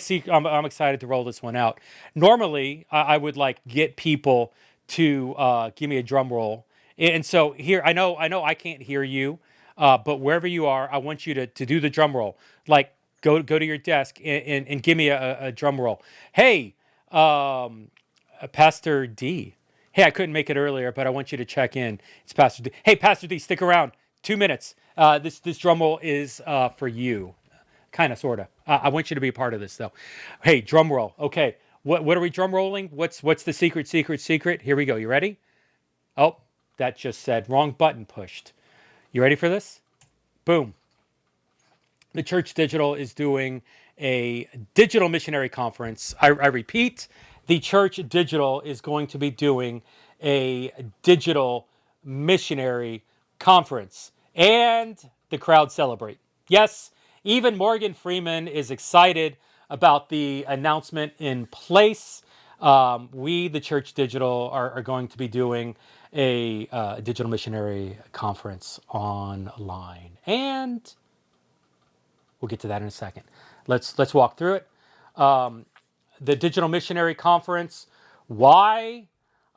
excited to roll this one out. Normally, I would get people to give me a drum roll. And so here, I know I can't hear you, but wherever you are, I want you to do the drum roll. Like, go to your desk and give me a drum roll. Hey, Pastor D. Hey, I couldn't make it earlier, but I want you to check in. It's Pastor D. Hey, Pastor D, stick around. 2 minutes. This drum roll is for you. Kind of, sort of. I want you to be a part of this, though. Hey, drum roll. Okay, what are we drum rolling? What's the secret? Here we go. You ready? Oh, that just said wrong button pushed. You ready for this? Boom. The Church Digital is doing a digital missionary conference. I repeat, the Church Digital is going to be doing a digital missionary conference. And the crowd celebrate. Yes, even Morgan Freeman is excited about the announcement in place. We, the Church Digital, are going to be doing a digital missionary conference online. And we'll get to that in a second. Let's walk through it. The Digital Missionary Conference. Why?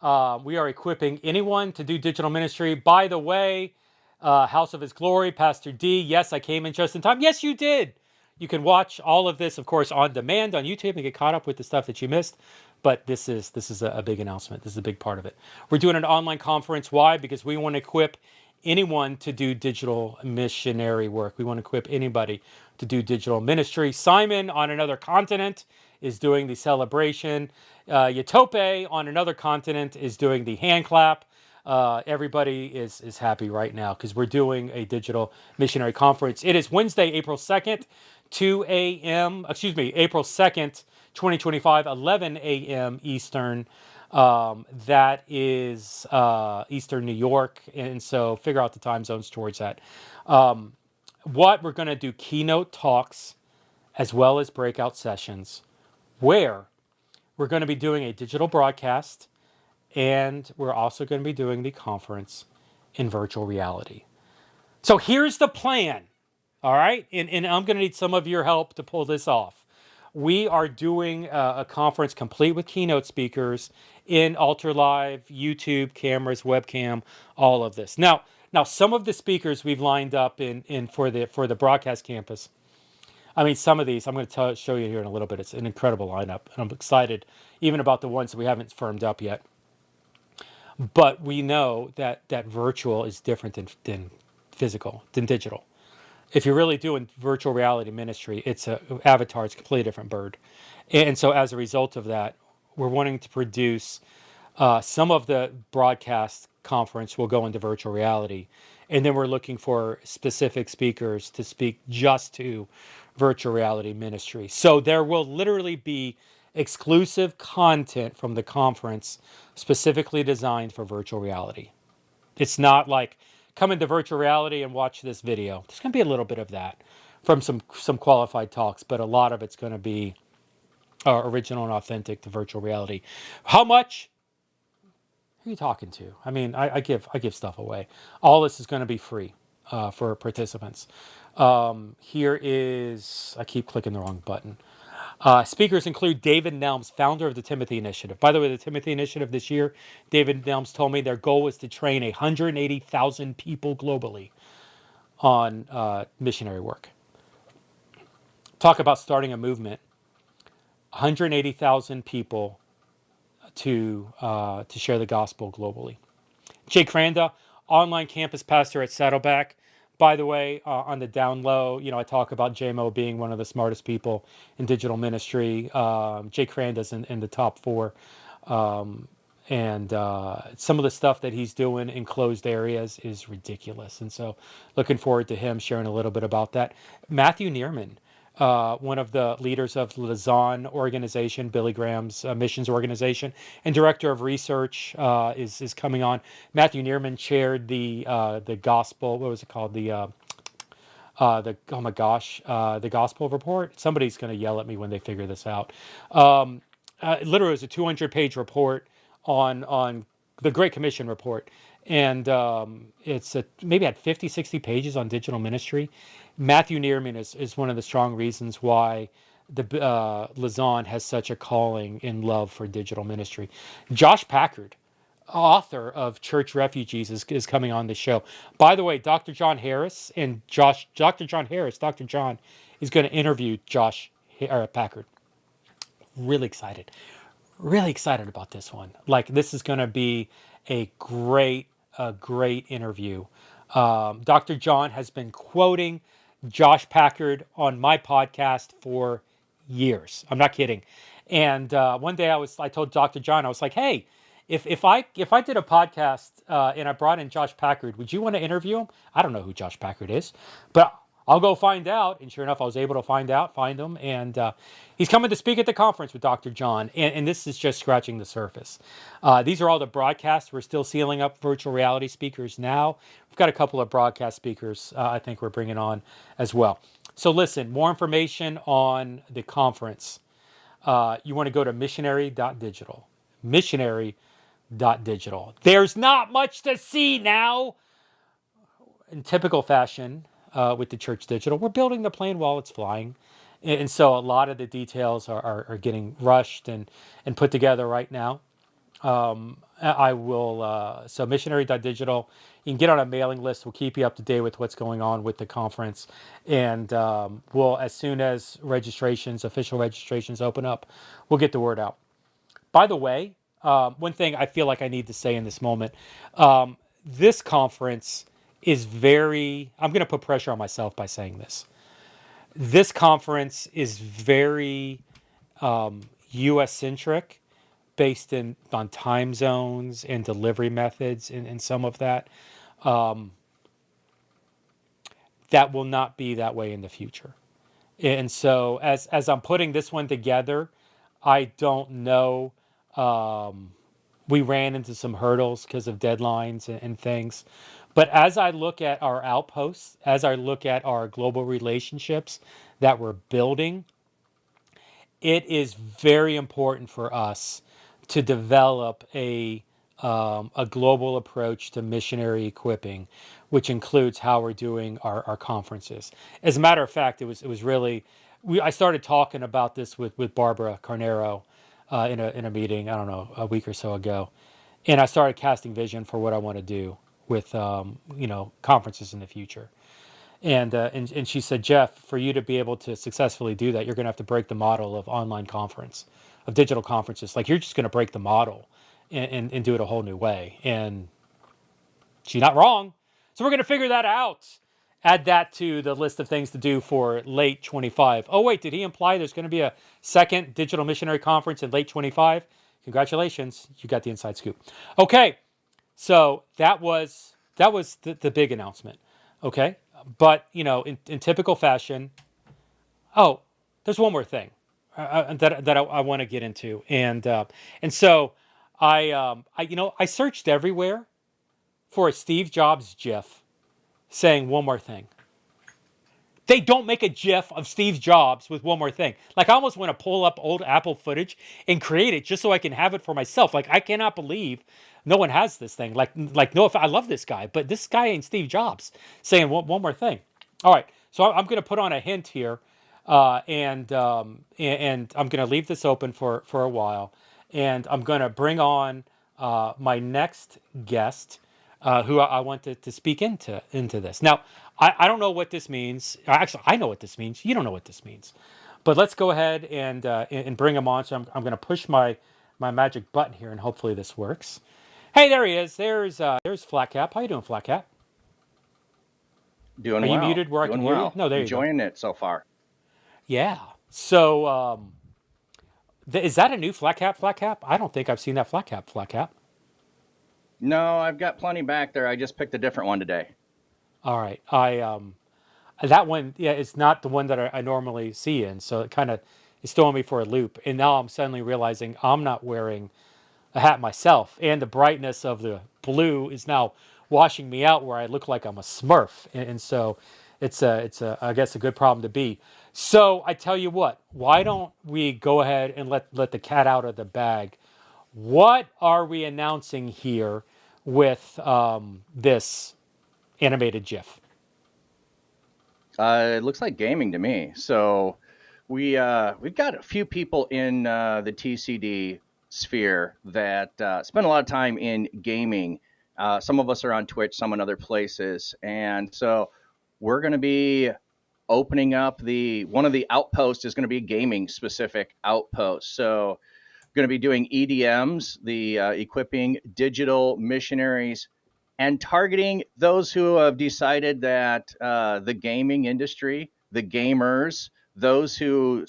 We are equipping anyone to do digital ministry. By the way, House of His Glory, Pastor D. Yes, I came in just in time. Yes, you did. You can watch all of this, of course, on demand on YouTube and get caught up with the stuff that you missed. But this is a big announcement. This is a big part of it. We're doing an online conference. Why? Because we want to equip anyone to do digital missionary work. We want to equip anybody to do digital ministry. Simon on another continent is doing the celebration. Yatope on another continent is doing the hand clap. Everybody is happy right now because we're doing a digital missionary conference. It is Wednesday, April 2nd, 2 a.m. April 2nd, 2025, 11 a.m. Eastern. That is Eastern New York. And so figure out the time zones towards that. What we're going to do keynote talks as well as breakout sessions where we're going to be doing a digital broadcast and we're also going to be doing the conference in virtual reality. So here's the plan. All right. And I'm going to need some of your help to pull this off. We are doing a conference complete with keynote speakers in Ultra Live, YouTube, cameras, webcam, all of this. Now some of the speakers we've lined up in for the broadcast campus. I mean, some of these I'm going to show you here in a little bit. It's an incredible lineup, and I'm excited even about the ones that we haven't firmed up yet. But we know that virtual is different than physical, than digital. If you're really doing virtual reality ministry, it's avatar. It's a completely different bird. And so as a result of that, we're wanting to produce some of the broadcast conference will go into virtual reality. And then we're looking for specific speakers to speak just to virtual reality ministry. So there will literally be exclusive content from the conference specifically designed for virtual reality. It's not like come into virtual reality and watch this video. There's going to be a little bit of that from some qualified talks, but a lot of it's going to be original and authentic to virtual reality. How much? Who are you talking to? I mean, I give stuff away. All this is going to be free for participants. Here is, I keep clicking the wrong button. Speakers include David Nelms, founder of the Timothy Initiative. By the way, the Timothy Initiative this year, David Nelms told me their goal was to train 180,000 people globally on missionary work. Talk about starting a movement. 180,000 people to share the gospel globally. Jake Cranda, online campus pastor at Saddleback. By the way, on the down low, I talk about JMO being one of the smartest people in digital ministry. Jake Cranda's in the top 4. And some of the stuff that he's doing in closed areas is ridiculous. And so looking forward to him sharing a little bit about that. Matthew Neerman, one of the leaders of Lausanne organization, Billy Graham's missions organization, and director of research is coming on. Matthew Neerman chaired the gospel. What was it called? The gospel report. Somebody's going to yell at me when they figure this out. Literally, it was a 200-page report on the Great Commission report. And it's maybe had 50, 60 pages on digital ministry. Matthew Neerman is one of the strong reasons why the Lausanne has such a calling and love for digital ministry. Josh Packard, author of Church Refugees, is coming on the show. By the way, Dr. John Harris Dr. John is going to interview Josh Packard. Really excited about this one. Like, this is going to be a great interview. Dr. John has been quoting Josh Packard on my podcast for years. I'm not kidding. And one day I told Dr. John, I was like, hey, if I did a podcast and I brought in Josh Packard, would you want to interview him? I don't know who Josh Packard is, but I'll go find out. And sure enough, I was able to find him. And he's coming to speak at the conference with Dr. John. And this is just scratching the surface. These are all the broadcasts. We're still sealing up virtual reality speakers now. We've got a couple of broadcast speakers I think we're bringing on as well. So listen, more information on the conference. You want to go to missionary.digital. Missionary.digital. There's not much to see now. In typical fashion, with the Church Digital, we're building the plane while it's flying, and so a lot of the details are getting rushed and put together right now. I will so missionary.digital. You can get on a mailing list. We'll keep you up to date with what's going on with the conference, and we'll, as soon as official registrations open up, we'll get the word out. By the way, one thing I feel like I need to say in this moment, this conference is I'm going to put pressure on myself by saying this. This conference is very U.S. centric, based on time zones and delivery methods and some of that. That will not be that way in the future. And so as I'm putting this one together, I don't know. We ran into some hurdles because of deadlines and things. But as I look at our outposts, as I look at our global relationships that we're building, it is very important for us to develop a global approach to missionary equipping, which includes how we're doing our conferences. As a matter of fact, it was really I started talking about this with Barbara Carnero in a meeting, I don't know, a week or so ago, and I started casting vision for what I want to do with conferences in the future. And she said, Jeff, for you to be able to successfully do that, you're going to have to break the model of online conference, of digital conferences. Like, you're just going to break the model and do it a whole new way. And she's not wrong. So we're going to figure that out. Add that to the list of things to do for late 25. Oh, wait, did he imply there's going to be a second digital missionary conference in late 25? Congratulations. You got the inside scoop. Okay. So that was the big announcement. Okay. But, in typical fashion, there's one more thing that I want to get into. And so I searched everywhere for a Steve Jobs GIF saying one more thing. They don't make a GIF of Steve Jobs with one more thing. Like, I almost want to pull up old Apple footage and create it just so I can have it for myself. Like, I cannot believe no one has this thing. Like no, I love this guy, but this guy ain't Steve Jobs saying one more thing. All right, so I'm going to put on a hint here, and I'm going to leave this open for a while, and I'm going to bring on my next guest, who I want to speak into this. Now, I don't know what this means. Actually, I know what this means. You don't know what this means. But let's go ahead and bring him on. So I'm going to push my magic button here, and hopefully this works. Hey, there he is. There's Flat Cap. How you doing, Flat Cap? Doing Are you well. muted where I can hear you? No, there you go. Enjoying it so far. Yeah. So is that a new Flat Cap? Flat Cap? I don't think I've seen that Flat Cap. Flat Cap. No, I've got plenty back there. I just picked a different one today. All right. That one, yeah, it's not the one that I normally see in, so it kind of is throwing me for a loop. And now I'm suddenly realizing I'm not wearing a hat myself, and the brightness of the blue is now washing me out, where I look like I'm a Smurf. And so it's I guess a good problem to be. So I tell you what, why don't we go ahead and let the cat out of the bag? What are we announcing here with this animated GIF? It looks like gaming to me. So we've got a few people in the TCD sphere that spend a lot of time in gaming. Some of us are on Twitch, some in other places, and so we're going to be opening up one of the outposts is going to be a gaming specific outpost. So going to be doing EDMs, the equipping digital missionaries, and targeting those who have decided that the gaming industry, the gamers, those who,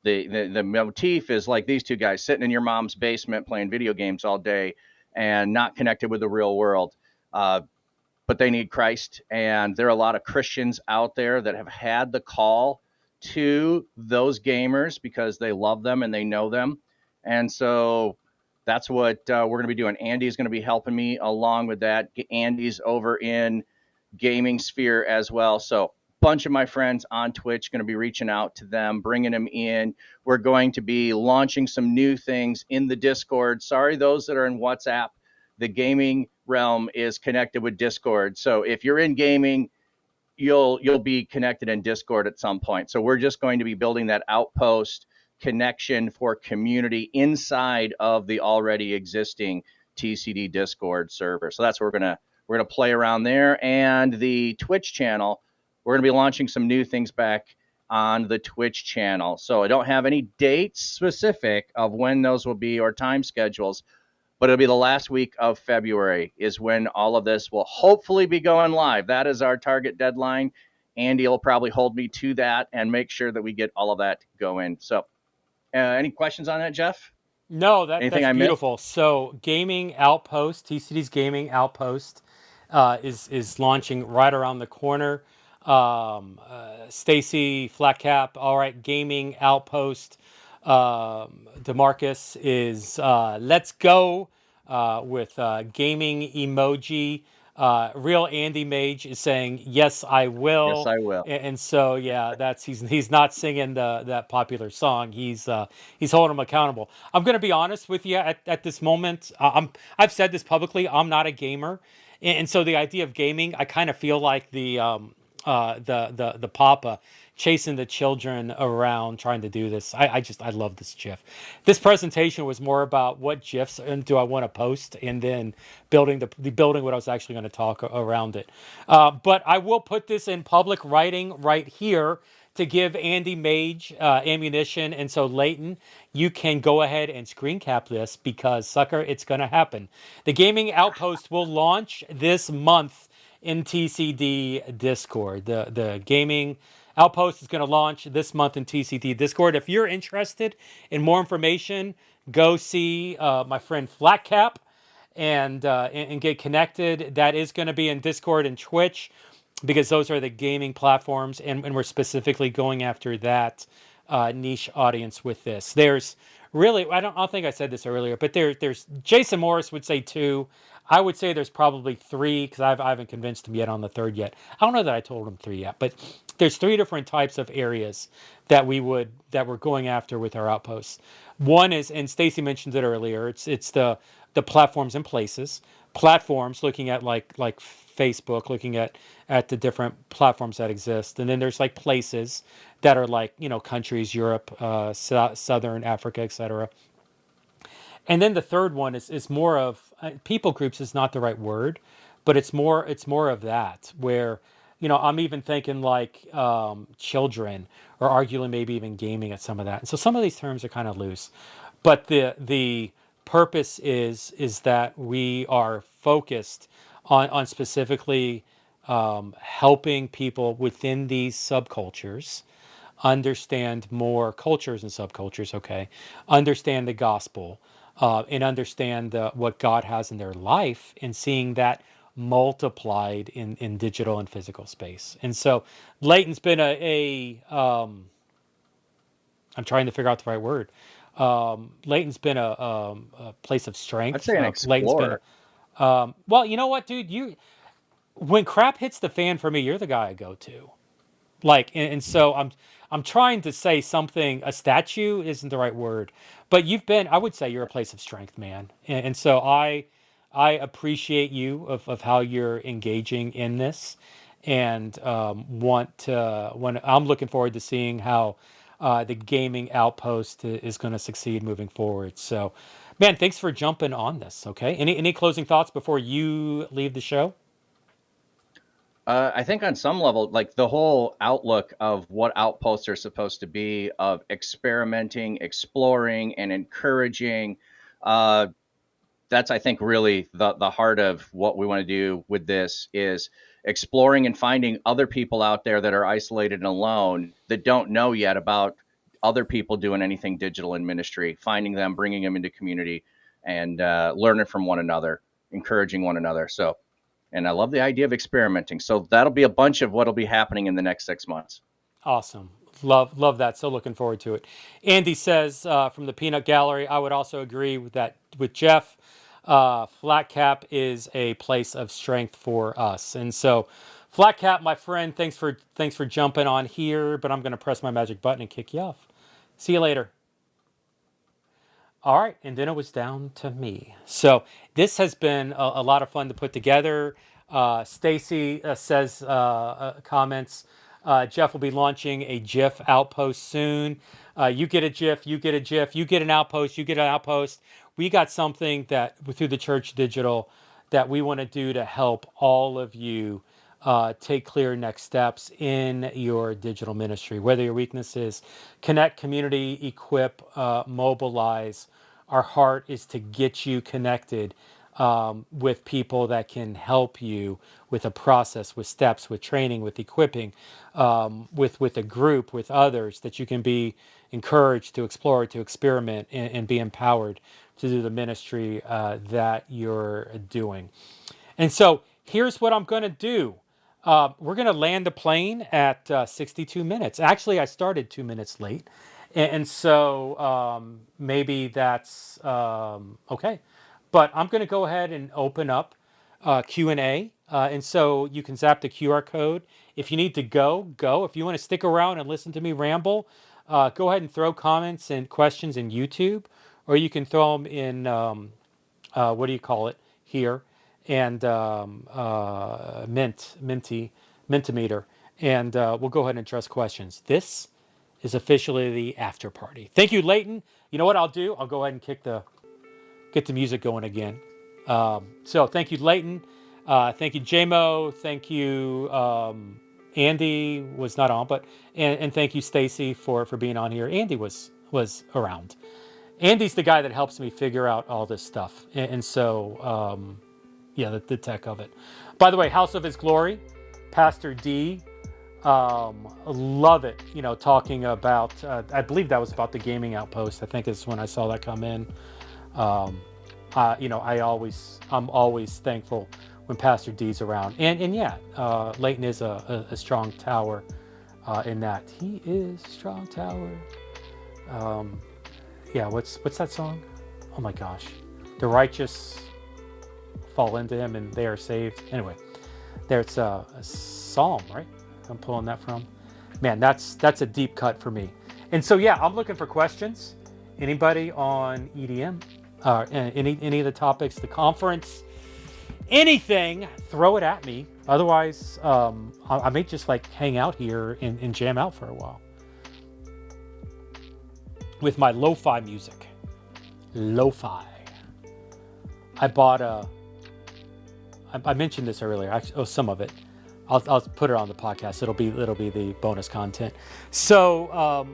the motif is like these two guys sitting in your mom's basement playing video games all day and not connected with the real world. But they need Christ. And there are a lot of Christians out there that have had the call to those gamers because they love them and they know them. And so that's what we're going to be doing. Andy's going to be helping me along with that. Andy's over in gaming sphere as well. So a bunch of my friends on Twitch going to be reaching out to them, bringing them in. We're going to be launching some new things in the Discord. Sorry, those that are in WhatsApp. The gaming realm is connected with Discord. So if you're in gaming, you'll be connected in Discord at some point. So we're just going to be building that outpost connection for community inside of the already existing TCD Discord server. So that's where we're gonna play around there. And the Twitch channel, we're gonna be launching some new things back on the Twitch channel. So I don't have any dates specific of when those will be or time schedules, but it'll be the last week of February is when all of this will hopefully be going live. That is our target deadline. Andy will probably hold me to that and make sure that we get all of that going. So any questions on that, Jeff? No, Anything that's I missed? beautiful. So Gaming Outpost, TCD's Gaming Outpost, is launching right around the corner. Stacy Flatcap, all right, Gaming Outpost. Demarcus is let's go with gaming emoji. Real Andy Mage is saying yes, I Yes, will. I will. And so yeah, that's he's not singing that popular song. He's holding him accountable. I'm going to be honest with you at this moment. I've said this publicly. I'm not a gamer, and so the idea of gaming, I kind of feel like the papa chasing the children around trying to do this. I love this GIF. This presentation was more about what GIFs and do I want to post, and then building building what I was actually going to talk around it. But I will put this in public writing right here to give Andy Mage ammunition. And so Leighton, you can go ahead and screen cap this because sucker, it's going to happen. The Gaming Outpost will launch this month in TCD Discord. The Gaming Outpost is going to launch this month in TCD Discord. If you're interested in more information, go see my friend Flatcap and get connected. That is going to be in Discord and Twitch because those are the gaming platforms, and we're specifically going after that niche audience with this. There's really, I don't think I said this earlier, but there's Jason Morris would say 2. I would say there's probably 3 because I haven't convinced him yet on the 3rd yet. I don't know that I told him 3 yet, but there's 3 different types of areas that we're going after with our outposts. One is, and Stacy mentioned it earlier, it's the platforms and places. Platforms looking at like Facebook, looking at the different platforms that exist, and then there's like places that are like countries, Europe, Southern Africa, etc. And then the third one is more of people groups is not the right word, but it's more of that where I'm even thinking like children or arguably maybe even gaming at some of that. And so some of these terms are kind of loose, but the purpose is that we are focused on specifically helping people within these subcultures understand more cultures and subcultures, okay, understand the gospel, and understand what God has in their life, and seeing that multiplied in digital and physical space. And so Leighton's been I'm trying to figure out the right word. Leighton's been a place of I'd strength. say an Leighton's been explorer. well, you know what, dude? When crap hits the fan for me, you're the guy I go to. Like, and so I'm trying to say something. A statue isn't the right word, but I would say you're a place of strength, man. And so I appreciate you of how you're engaging in this, and when I'm looking forward to seeing how the gaming outpost is going to succeed moving forward. So, man, thanks for jumping on this. Okay, any closing thoughts before you leave the show? I think on some level, like the whole outlook of what outposts are supposed to be, of experimenting, exploring, and encouraging, uh, that's I think really the heart of what we want to do with this is exploring and finding other people out there that are isolated and alone that don't know yet about other people doing anything digital in ministry, finding them, bringing them into community, and learning from one another, encouraging one another. So, and I love the idea of experimenting. So that'll be a bunch of what'll be happening in the next 6 months. Awesome. Love that. So looking forward to it. Andy says from the Peanut Gallery, I would also agree with that with Jeff. Flat Cap is a place of strength for us. And so Flat Cap, my friend, thanks for jumping on here, but I'm going to press my magic button and kick you off. See you later. All right, and then it was down to me. So this has been a lot of fun to put together. Stacy says comments. Jeff will be launching a GIF outpost soon. You get a GIF, you get a GIF, you get an outpost, you get an outpost. We got something that through the Church Digital that we want to do to help all of you take clear next steps in your digital ministry. Whether your weakness is connect, community, equip, mobilize, our heart is to get you connected with people that can help you with a process, with steps, with training, with equipping, with a group, with others that you can be encouraged to explore, to experiment, and be empowered to do the ministry that you're doing. And so here's what I'm going to do. We're going to land the plane at 62 minutes. Actually, I started 2 minutes late. And so maybe that's okay. But I'm going to go ahead and open up Q&A. And so you can zap the QR code. If you need to go. If you want to stick around and listen to me ramble, go ahead and throw comments and questions in YouTube. Or you can throw them in, what do you call it, here. And Mentimeter. And we'll go ahead and address questions. This is officially the after party. Thank you, Leighton. You know what I'll do? I'll go ahead and get the music going again. So thank you, Leighton. Thank you, JMO. Thank you, Andy was not on, but and thank you, Stacy, for being on here. Andy was around. Andy's the guy that helps me figure out all this stuff, and so yeah, the tech of it. By the way, House of His Glory, Pastor D. Love it. You know, talking about, I believe that was about the gaming outpost. I think is when I saw that come in. You know, I'm always thankful when Pastor D's around. And yeah, Leighton is a strong tower in that. He is a strong tower. Yeah, what's that song? Oh my gosh. The righteous fall into him and they are saved. Anyway, there's a psalm, right? I'm pulling that from. Man, that's a deep cut for me. And so yeah, I'm looking for questions. Anybody on EDM? Any of the topics, the conference, anything, throw it at me. Otherwise, I may just like hang out here and jam out for a while with my lo-fi music. Lo-fi. I bought I mentioned this earlier. Actually, some of it. I'll put it on the podcast. It'll be the bonus content. So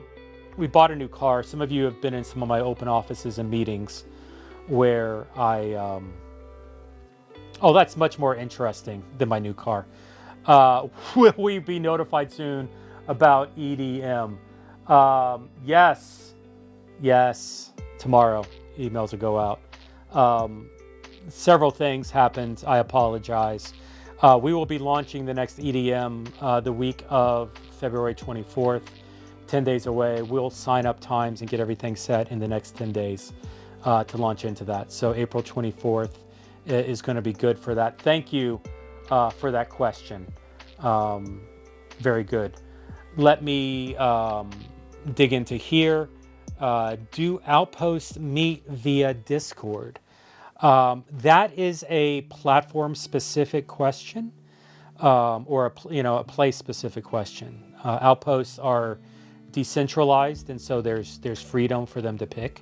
we bought a new car. Some of you have been in some of my open offices and meetings where I oh, that's much more interesting than my new car. Will we be notified soon about EDM? Yes, tomorrow emails will go out. Several things happened. I apologize. We will be launching the next EDM the week of February 24th, 10 days away. We'll sign up times and get everything set in the next 10 days to launch into that. So April 24th is going to be good for that. Thank you for that question. Very good. Let me dig into here. Do outposts meet via Discord? That is a platform-specific question, or a place-specific question. Outposts are decentralized, and so there's freedom for them to pick.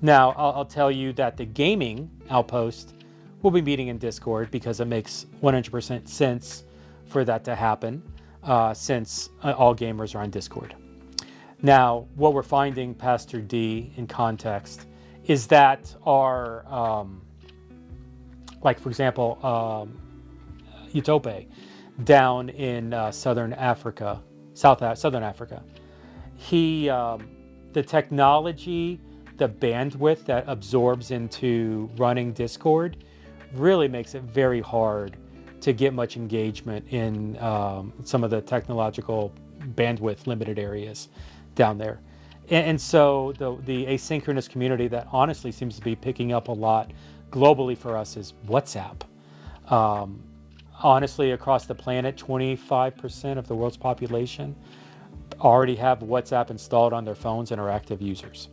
Now, I'll tell you that the gaming outpost will be meeting in Discord because it makes 100% sense for that to happen, since all gamers are on Discord. Now, what we're finding, Pastor D, in context, is that our like, for example, Utope down in Southern Africa, Southern Africa. The technology, the bandwidth that absorbs into running Discord really makes it very hard to get much engagement in some of the technological bandwidth limited areas down there. And so the asynchronous community that honestly seems to be picking up a lot globally for us is WhatsApp. Honestly, across the planet, 25% of the world's population already have WhatsApp installed on their phones and are active users.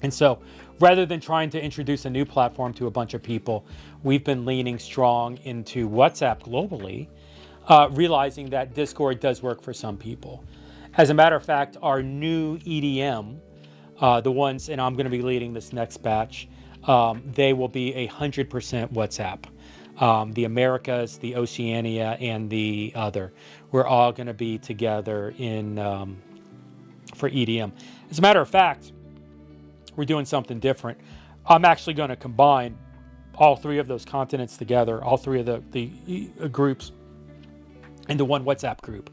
And so rather than trying to introduce a new platform to a bunch of people, we've been leaning strong into WhatsApp globally, realizing that Discord does work for some people. As a matter of fact, our new EDM, the ones, and I'm going to be leading this next batch, they will be 100% WhatsApp. the Americas, the Oceania, and the other. We're all going to be together in for EDM. As a matter of fact, we're doing something different. I'm actually going to combine all three of those continents together, all three of the groups into one WhatsApp group.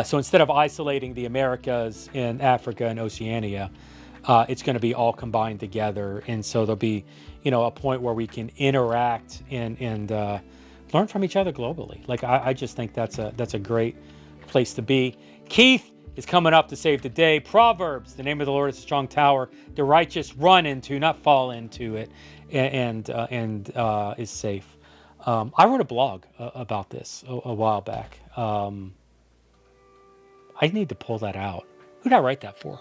So instead of isolating the Americas and Africa and Oceania, it's going to be all combined together. And so there'll be, a point where we can interact and learn from each other globally. Like I just think that's a great place to be. Keith is coming up to save the day. Proverbs, the name of the Lord is a strong tower. The righteous run into, not fall into it, and is safe. I wrote a blog about this a while back. I need to pull that out. Who did I write that for?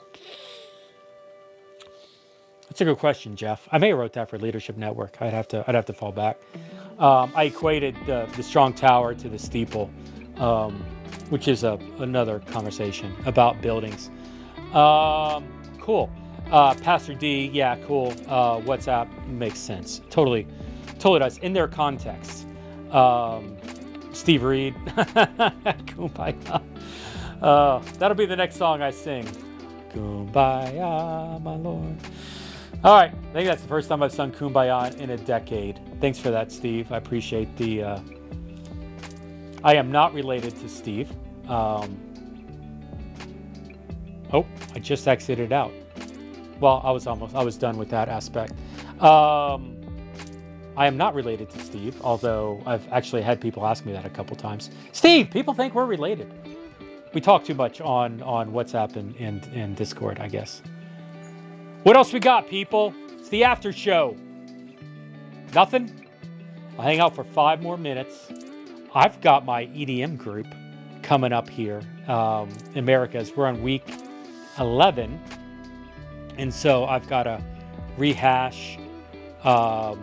That's a good question, Jeff. I may have wrote that for Leadership Network. I'd have to fall back. I equated the strong tower to the steeple, which is another conversation about buildings. Cool. Pastor D, yeah, cool. WhatsApp makes sense. Totally does in their context. Steve Reed, Kumbaya. That'll be the next song I sing. Kumbaya, my Lord. All right, I think that's the first time I've sung Kumbaya in a decade. Thanks for that, Steve. I appreciate the... I am not related to Steve. Oh, I just exited out. Well, I was done with that aspect. I am not related to Steve, although I've actually had people ask me that a couple times. Steve, people think we're related. We talk too much on WhatsApp and Discord, I guess. What else we got, people? It's the after show. Nothing? I'll hang out for 5 more minutes. I've got my EDM group coming up here. Americas. We're on week 11. And so I've got to rehash. I've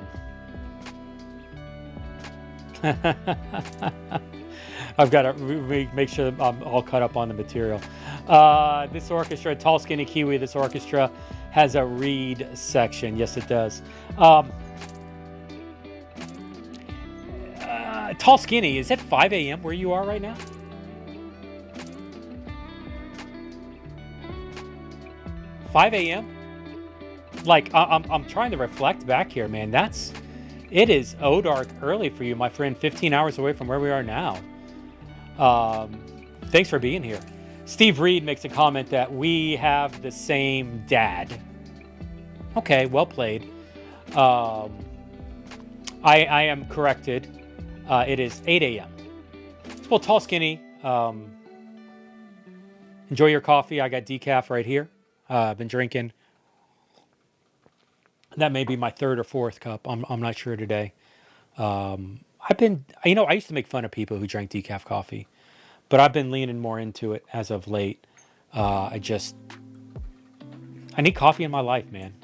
got to make sure that I'm all caught up on the material. This orchestra, Tall Skinny Kiwi, this orchestra has a read section. Yes, it does. Tall Skinny, is it 5 a.m. where you are right now? $5 a.m.? Like, I'm trying to reflect back here, man. It is dark early for you, my friend. 15 hours away from where we are now. Thanks for being here. Steve Reed makes a comment that we have the same dad. Okay, well played. I am corrected. It is 8 a.m. Well, Tall Skinny, enjoy your coffee. I got decaf right here. I've been drinking. That may be my 3rd or 4th cup. I'm not sure today. I used to make fun of people who drank decaf coffee, but I've been leaning more into it as of late. I need coffee in my life, man.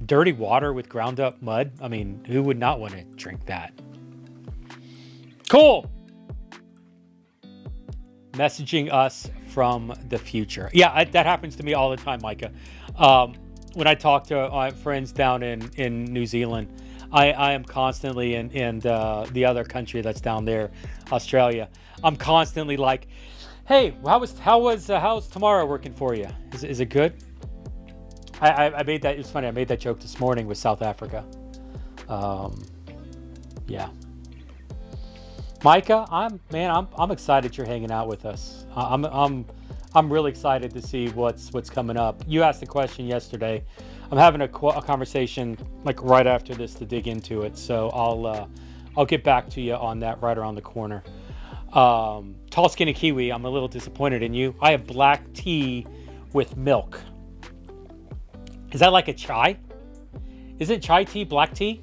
Dirty water with ground up mud. I mean, who would not want to drink that? Cool. Messaging us from the future. Yeah, that happens to me all the time, Micah. When I talk to friends down in New Zealand, I am constantly in the other country that's down there, Australia. I'm constantly like, hey, how's tomorrow working for you? Is it good? I made that. It's funny. I made that joke this morning with South Africa. Yeah. Micah, I'm excited you're hanging out with us. I'm really excited to see what's coming up. You asked the question yesterday. I'm having a conversation like right after this to dig into it. So I'll get back to you on that right around the corner. Tall Skinny Kiwi, I'm a little disappointed in you. I have black tea with milk. Is that like a chai? Isn't chai tea black tea?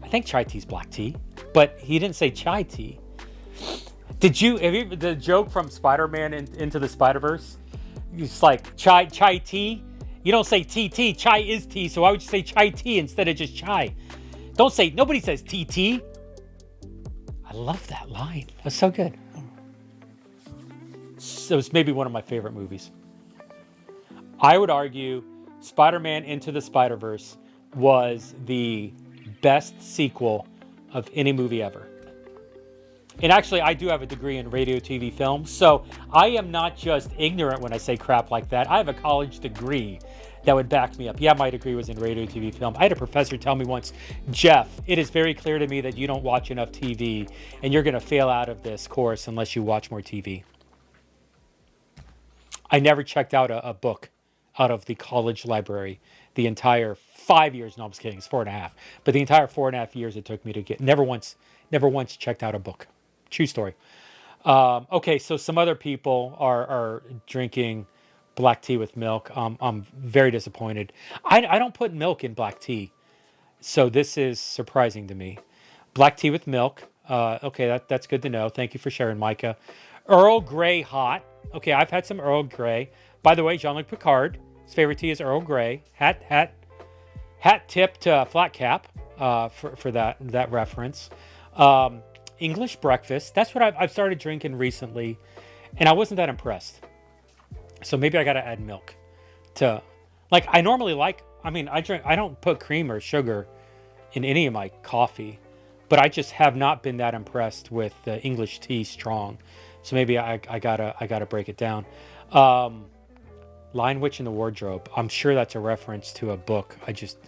I think chai tea's black tea, but he didn't say chai tea. Have you the joke from Spider-Man into the Spider-Verse? It's like chai tea. You don't say TT, chai is tea, so why would you say chai tea instead of just chai? Nobody says TT. I love that line. That's so good. So it's maybe one of my favorite movies. I would argue Spider-Man Into the Spider-Verse was the best sequel of any movie ever. And actually, I do have a degree in radio, TV, film, so I am not just ignorant when I say crap like that. I have a college degree that would back me up. Yeah, my degree was in radio, TV, film. I had a professor tell me once, Jeff, it is very clear to me that you don't watch enough TV, and you're going to fail out of this course unless you watch more TV. I never checked out a book out of the college library the entire 5 years. No, I'm just kidding. It's 4.5. But the entire 4.5 years it took me to get, never once checked out a book. True story. Okay, so some other people are drinking black tea with milk. I'm very disappointed. I don't put milk in black tea, so this is surprising to me. Black tea with milk. Okay, that's good to know. Thank you for sharing, Micah. Earl Grey hot. Okay, I've had some Earl Grey. By the way, Jean-Luc Picard, his favorite tea is Earl Grey. Hat tipped flat cap for that reference. English breakfast. That's what I've started drinking recently, and I wasn't that impressed. So maybe I got to add milk to, like, I normally like, I don't put cream or sugar in any of my coffee, but I just have not been that impressed with the English tea strong. So maybe I gotta break it down. Lion Witch in the Wardrobe. I'm sure that's a reference to a book.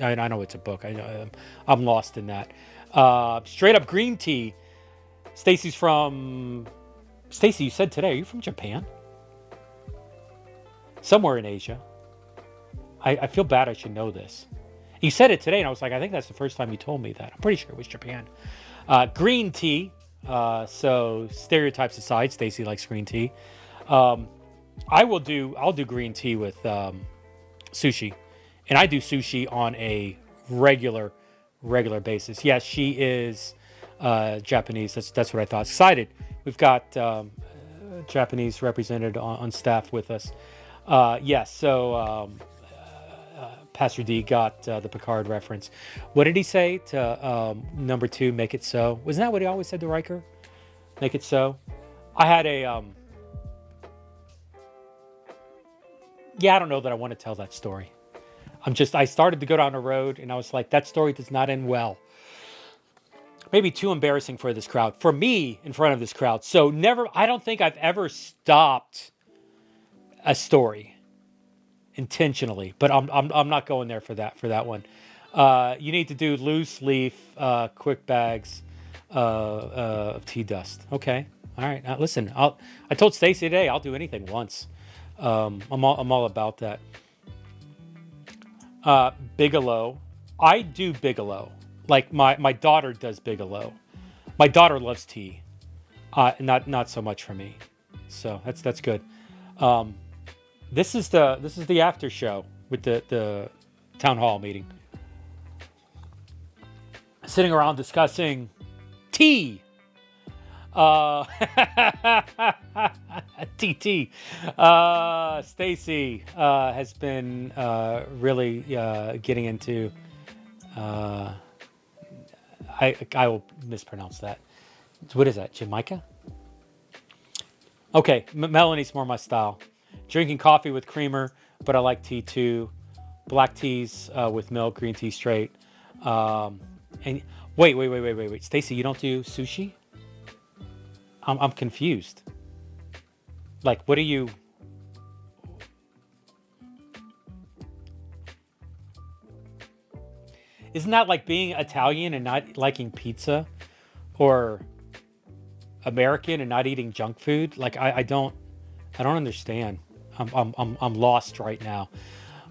I know it's a book. I'm lost in that. Straight up green tea. Stacy, you said today, are you from Japan? Somewhere in Asia. I feel bad, I should know this. You said it today, and I was like, I think that's the first time you told me that. I'm pretty sure it was Japan. Green tea. So stereotypes aside, Stacy likes green tea. I'll do green tea with sushi. And I do sushi on a regular basis. Yes, she is Japanese. That's what I thought. Excited. We've got Japanese represented on staff with us. Yes, so Pastor D got the Picard reference. What did he say to number 2, make it so? Wasn't that what he always said to Riker? Make it so? I had a... I don't know that I want to tell that story. I started to go down a road, and I was like, that story does not end well. Maybe too embarrassing for this crowd. For me, in front of this crowd. So I don't think I've ever stopped a story intentionally, but I'm not going there for that one. You need to do loose leaf, quick bags of tea dust. Okay, all right. Now listen, I told Stacy today I'll do anything once. I'm all about that. Bigelow, I do Bigelow. Like my daughter does Bigelow. My daughter loves tea. Not so much for me. So that's good. This is the after show with the town hall meeting. Sitting around discussing tea. TT. Stacy has been really getting into. I will mispronounce that. What is that? Jamaica? Okay, Melanie's more my style. Drinking coffee with creamer, but I like tea too. Black teas with milk, green tea straight. And wait. Stacy, you don't do sushi? I'm confused. Like, what do you... Isn't that like being Italian and not liking pizza, or American and not eating junk food? Like, I don't understand. I'm lost right now.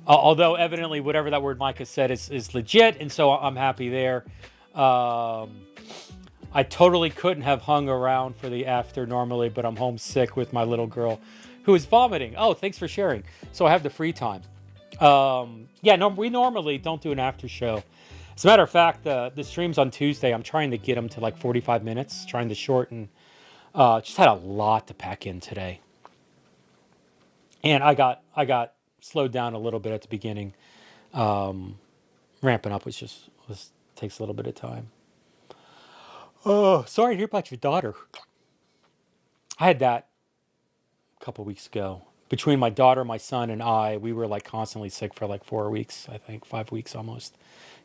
Although evidently whatever that word Micah said is legit, and so I'm happy there. I totally couldn't have hung around for the after normally, but I'm homesick with my little girl who is vomiting. Oh, thanks for sharing. So I have the free time. We normally don't do an after show. As a matter of fact, the streams on Tuesday, I'm trying to get them to like 45 minutes, trying to shorten. Just had a lot to pack in today. And I got slowed down a little bit at the beginning. Ramping up takes a little bit of time. Oh, sorry to hear about your daughter. I had that a couple weeks ago. Between my daughter, my son, and I, we were like constantly sick for like 4 weeks, I think, 5 weeks almost.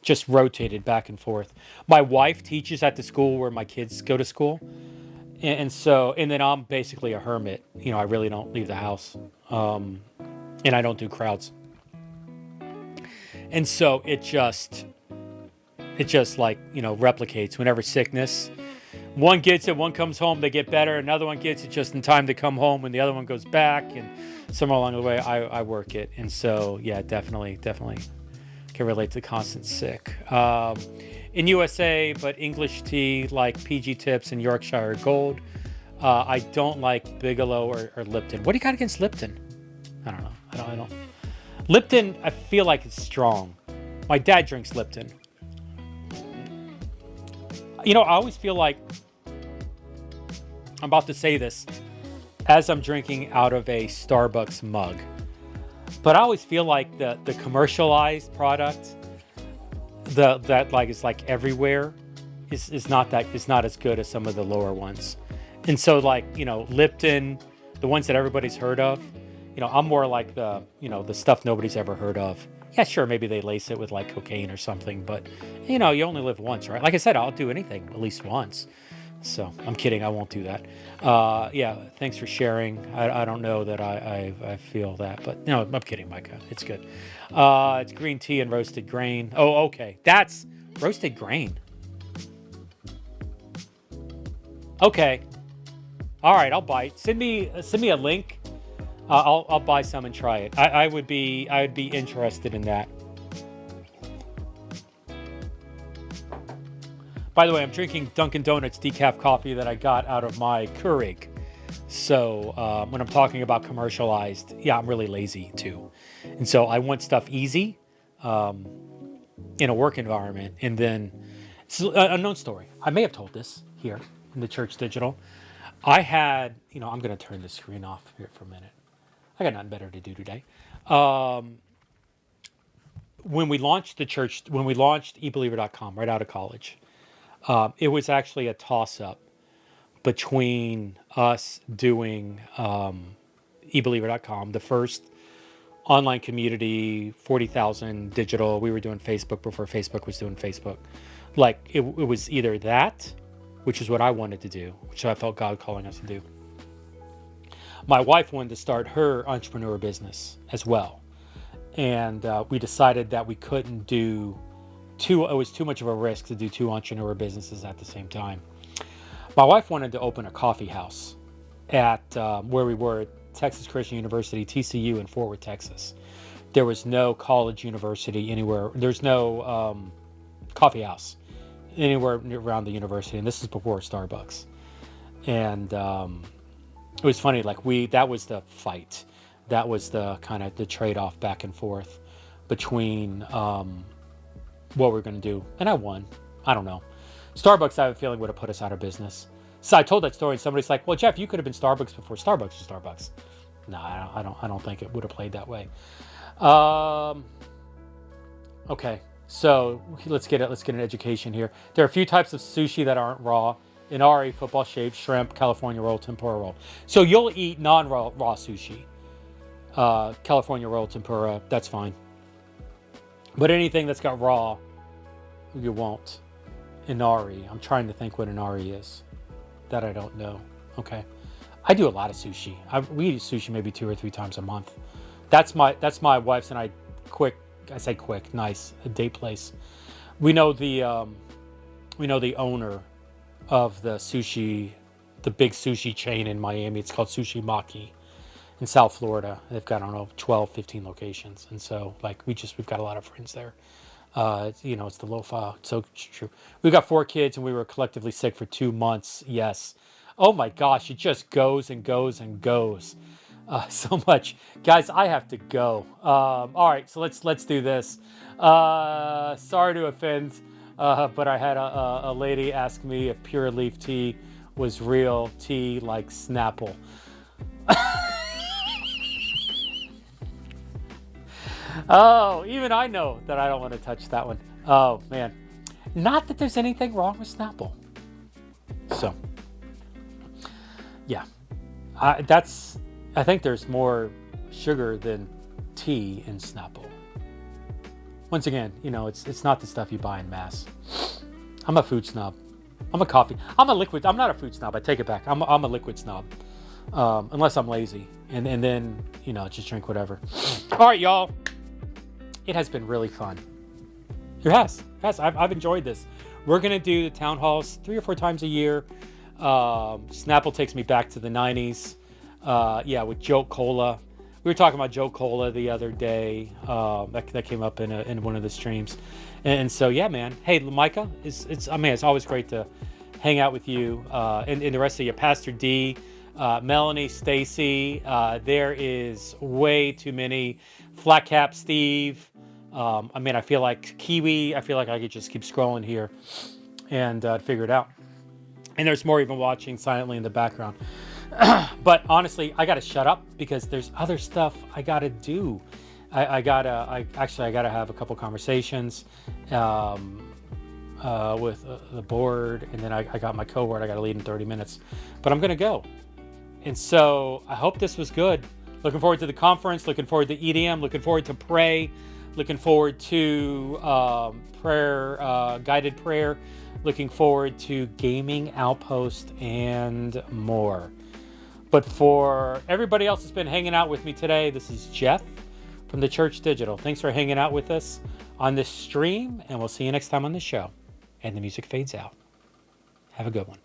just rotated back and forth. My wife teaches at the school where my kids go to school. And then I'm basically a hermit. I really don't leave the house. And I don't do crowds. And so it just like, replicates whenever sickness. One gets it, one comes home, they get better. Another one gets it just in time to come home, and the other one goes back. And somewhere along the way, I work it. And so, yeah, definitely can relate to constant sick. In USA, but English tea like PG Tips and Yorkshire Gold. I don't like Bigelow or Lipton. What do you got against Lipton? I don't know. I don't. Lipton, I feel like it's strong. My dad drinks Lipton. I always feel like I'm about to say this as I'm drinking out of a Starbucks mug. But I always feel like the commercialized product, that like is like everywhere, is not as good as some of the lower ones. And so like, Lipton, the ones that everybody's heard of, I'm more like the stuff nobody's ever heard of. Yeah, sure, maybe they lace it with like cocaine or something, but you only live once, right? Like I said, I'll do anything at least once. So I'm kidding, I won't do that. Yeah, thanks for sharing. I don't know that I feel that, but no, I'm kidding, Micah. It's good. It's green tea and roasted grain. Oh, okay. That's roasted grain. Okay. All right, I'll buy it. Send me a link. I'll buy some and try it. I would be interested in that. By the way, I'm drinking Dunkin' Donuts decaf coffee that I got out of my Keurig. So when I'm talking about commercialized, yeah, I'm really lazy too. And so I want stuff easy in a work environment. And then, it's an unknown story. I may have told this here in the Church Digital. I had, I'm going to turn the screen off here for a minute. I got nothing better to do today. When we launched eBeliever.com right out of college, it was actually a toss-up between us doing eBeliever.com, the first online community, 40,000 digital. We were doing Facebook before Facebook was doing Facebook. Like, it was either that, which is what I wanted to do, which I felt God calling us to do. My wife wanted to start her entrepreneur business as well. And we decided that we couldn't do it was too much of a risk to do two entrepreneur businesses at the same time. My wife wanted to open a coffee house at where we were at Texas Christian University, TCU in Fort Worth, Texas. There was no college university anywhere. There's no coffee house anywhere around the university. And this is before Starbucks. And it was funny, like that was the fight. That was the kind of the trade-off back and forth between what we're going to do. And I won. I don't know. Starbucks, I have a feeling, would have put us out of business. So I told that story and somebody's like, well, Jeff, you could have been Starbucks before Starbucks was Starbucks. No, I don't think it would have played that way. Okay, so let's get an education here. There are a few types of sushi that aren't raw. Inari, football shaped, shrimp, California roll, tempura roll. So you'll eat non-raw sushi. California roll, tempura, that's fine. But anything that's got raw, you won't. Inari, I'm trying to think what Inari is. That I don't know. Okay. I do a lot of sushi. We eat sushi maybe 2 or 3 times a month. That's my wife's and I nice, a date place. We know the owner of the big sushi chain in Miami. It's called Sushi Maki in South Florida. They've got, 12, 15 locations. And so like we've got a lot of friends there. It's the lofa. So true. We got 4 kids and we were collectively sick for 2 months. Yes. Oh my gosh. It just goes and goes and goes. So much. Guys, I have to go. All right. So let's do this. Sorry to offend. But I had a lady ask me if pure leaf tea was real tea like Snapple. Oh, even I know that I don't want to touch that one. Oh, man. Not that there's anything wrong with Snapple. So, yeah. I think there's more sugar than tea in Snapple. once again, it's not the stuff you buy in mass. I'm a food snob. I'm a liquid. I'm not a food snob. I take it back. I'm a liquid snob. Unless I'm lazy, and then just drink whatever. All right, y'all. It has been really fun. It has. I've enjoyed this. We're gonna do the town halls 3 or 4 times a year. Snapple takes me back to the 90s. With Joe Cola. We were talking about Joe Cola the other day. That came up in one of the streams, and so yeah, man. Hey, Micah, it's always great to hang out with you and the rest of you, Pastor D. Melanie, Stacy, there is way too many. Flat Cap Steve. I feel like Kiwi. I feel like I could just keep scrolling here and figure it out. And there's more even watching silently in the background. But honestly, I got to shut up because there's other stuff I got to do. I gotta have a couple conversations with the board, and then I got my cohort I got to lead in 30 minutes. But I'm gonna go. And so I hope this was good. Looking forward to the conference, looking forward to EDM, looking forward to pray, looking forward to prayer, guided prayer, looking forward to gaming outpost and more. But for everybody else that's been hanging out with me today, this is Jeff from The Church Digital. Thanks for hanging out with us on this stream, and we'll see you next time on the show. And the music fades out. Have a good one.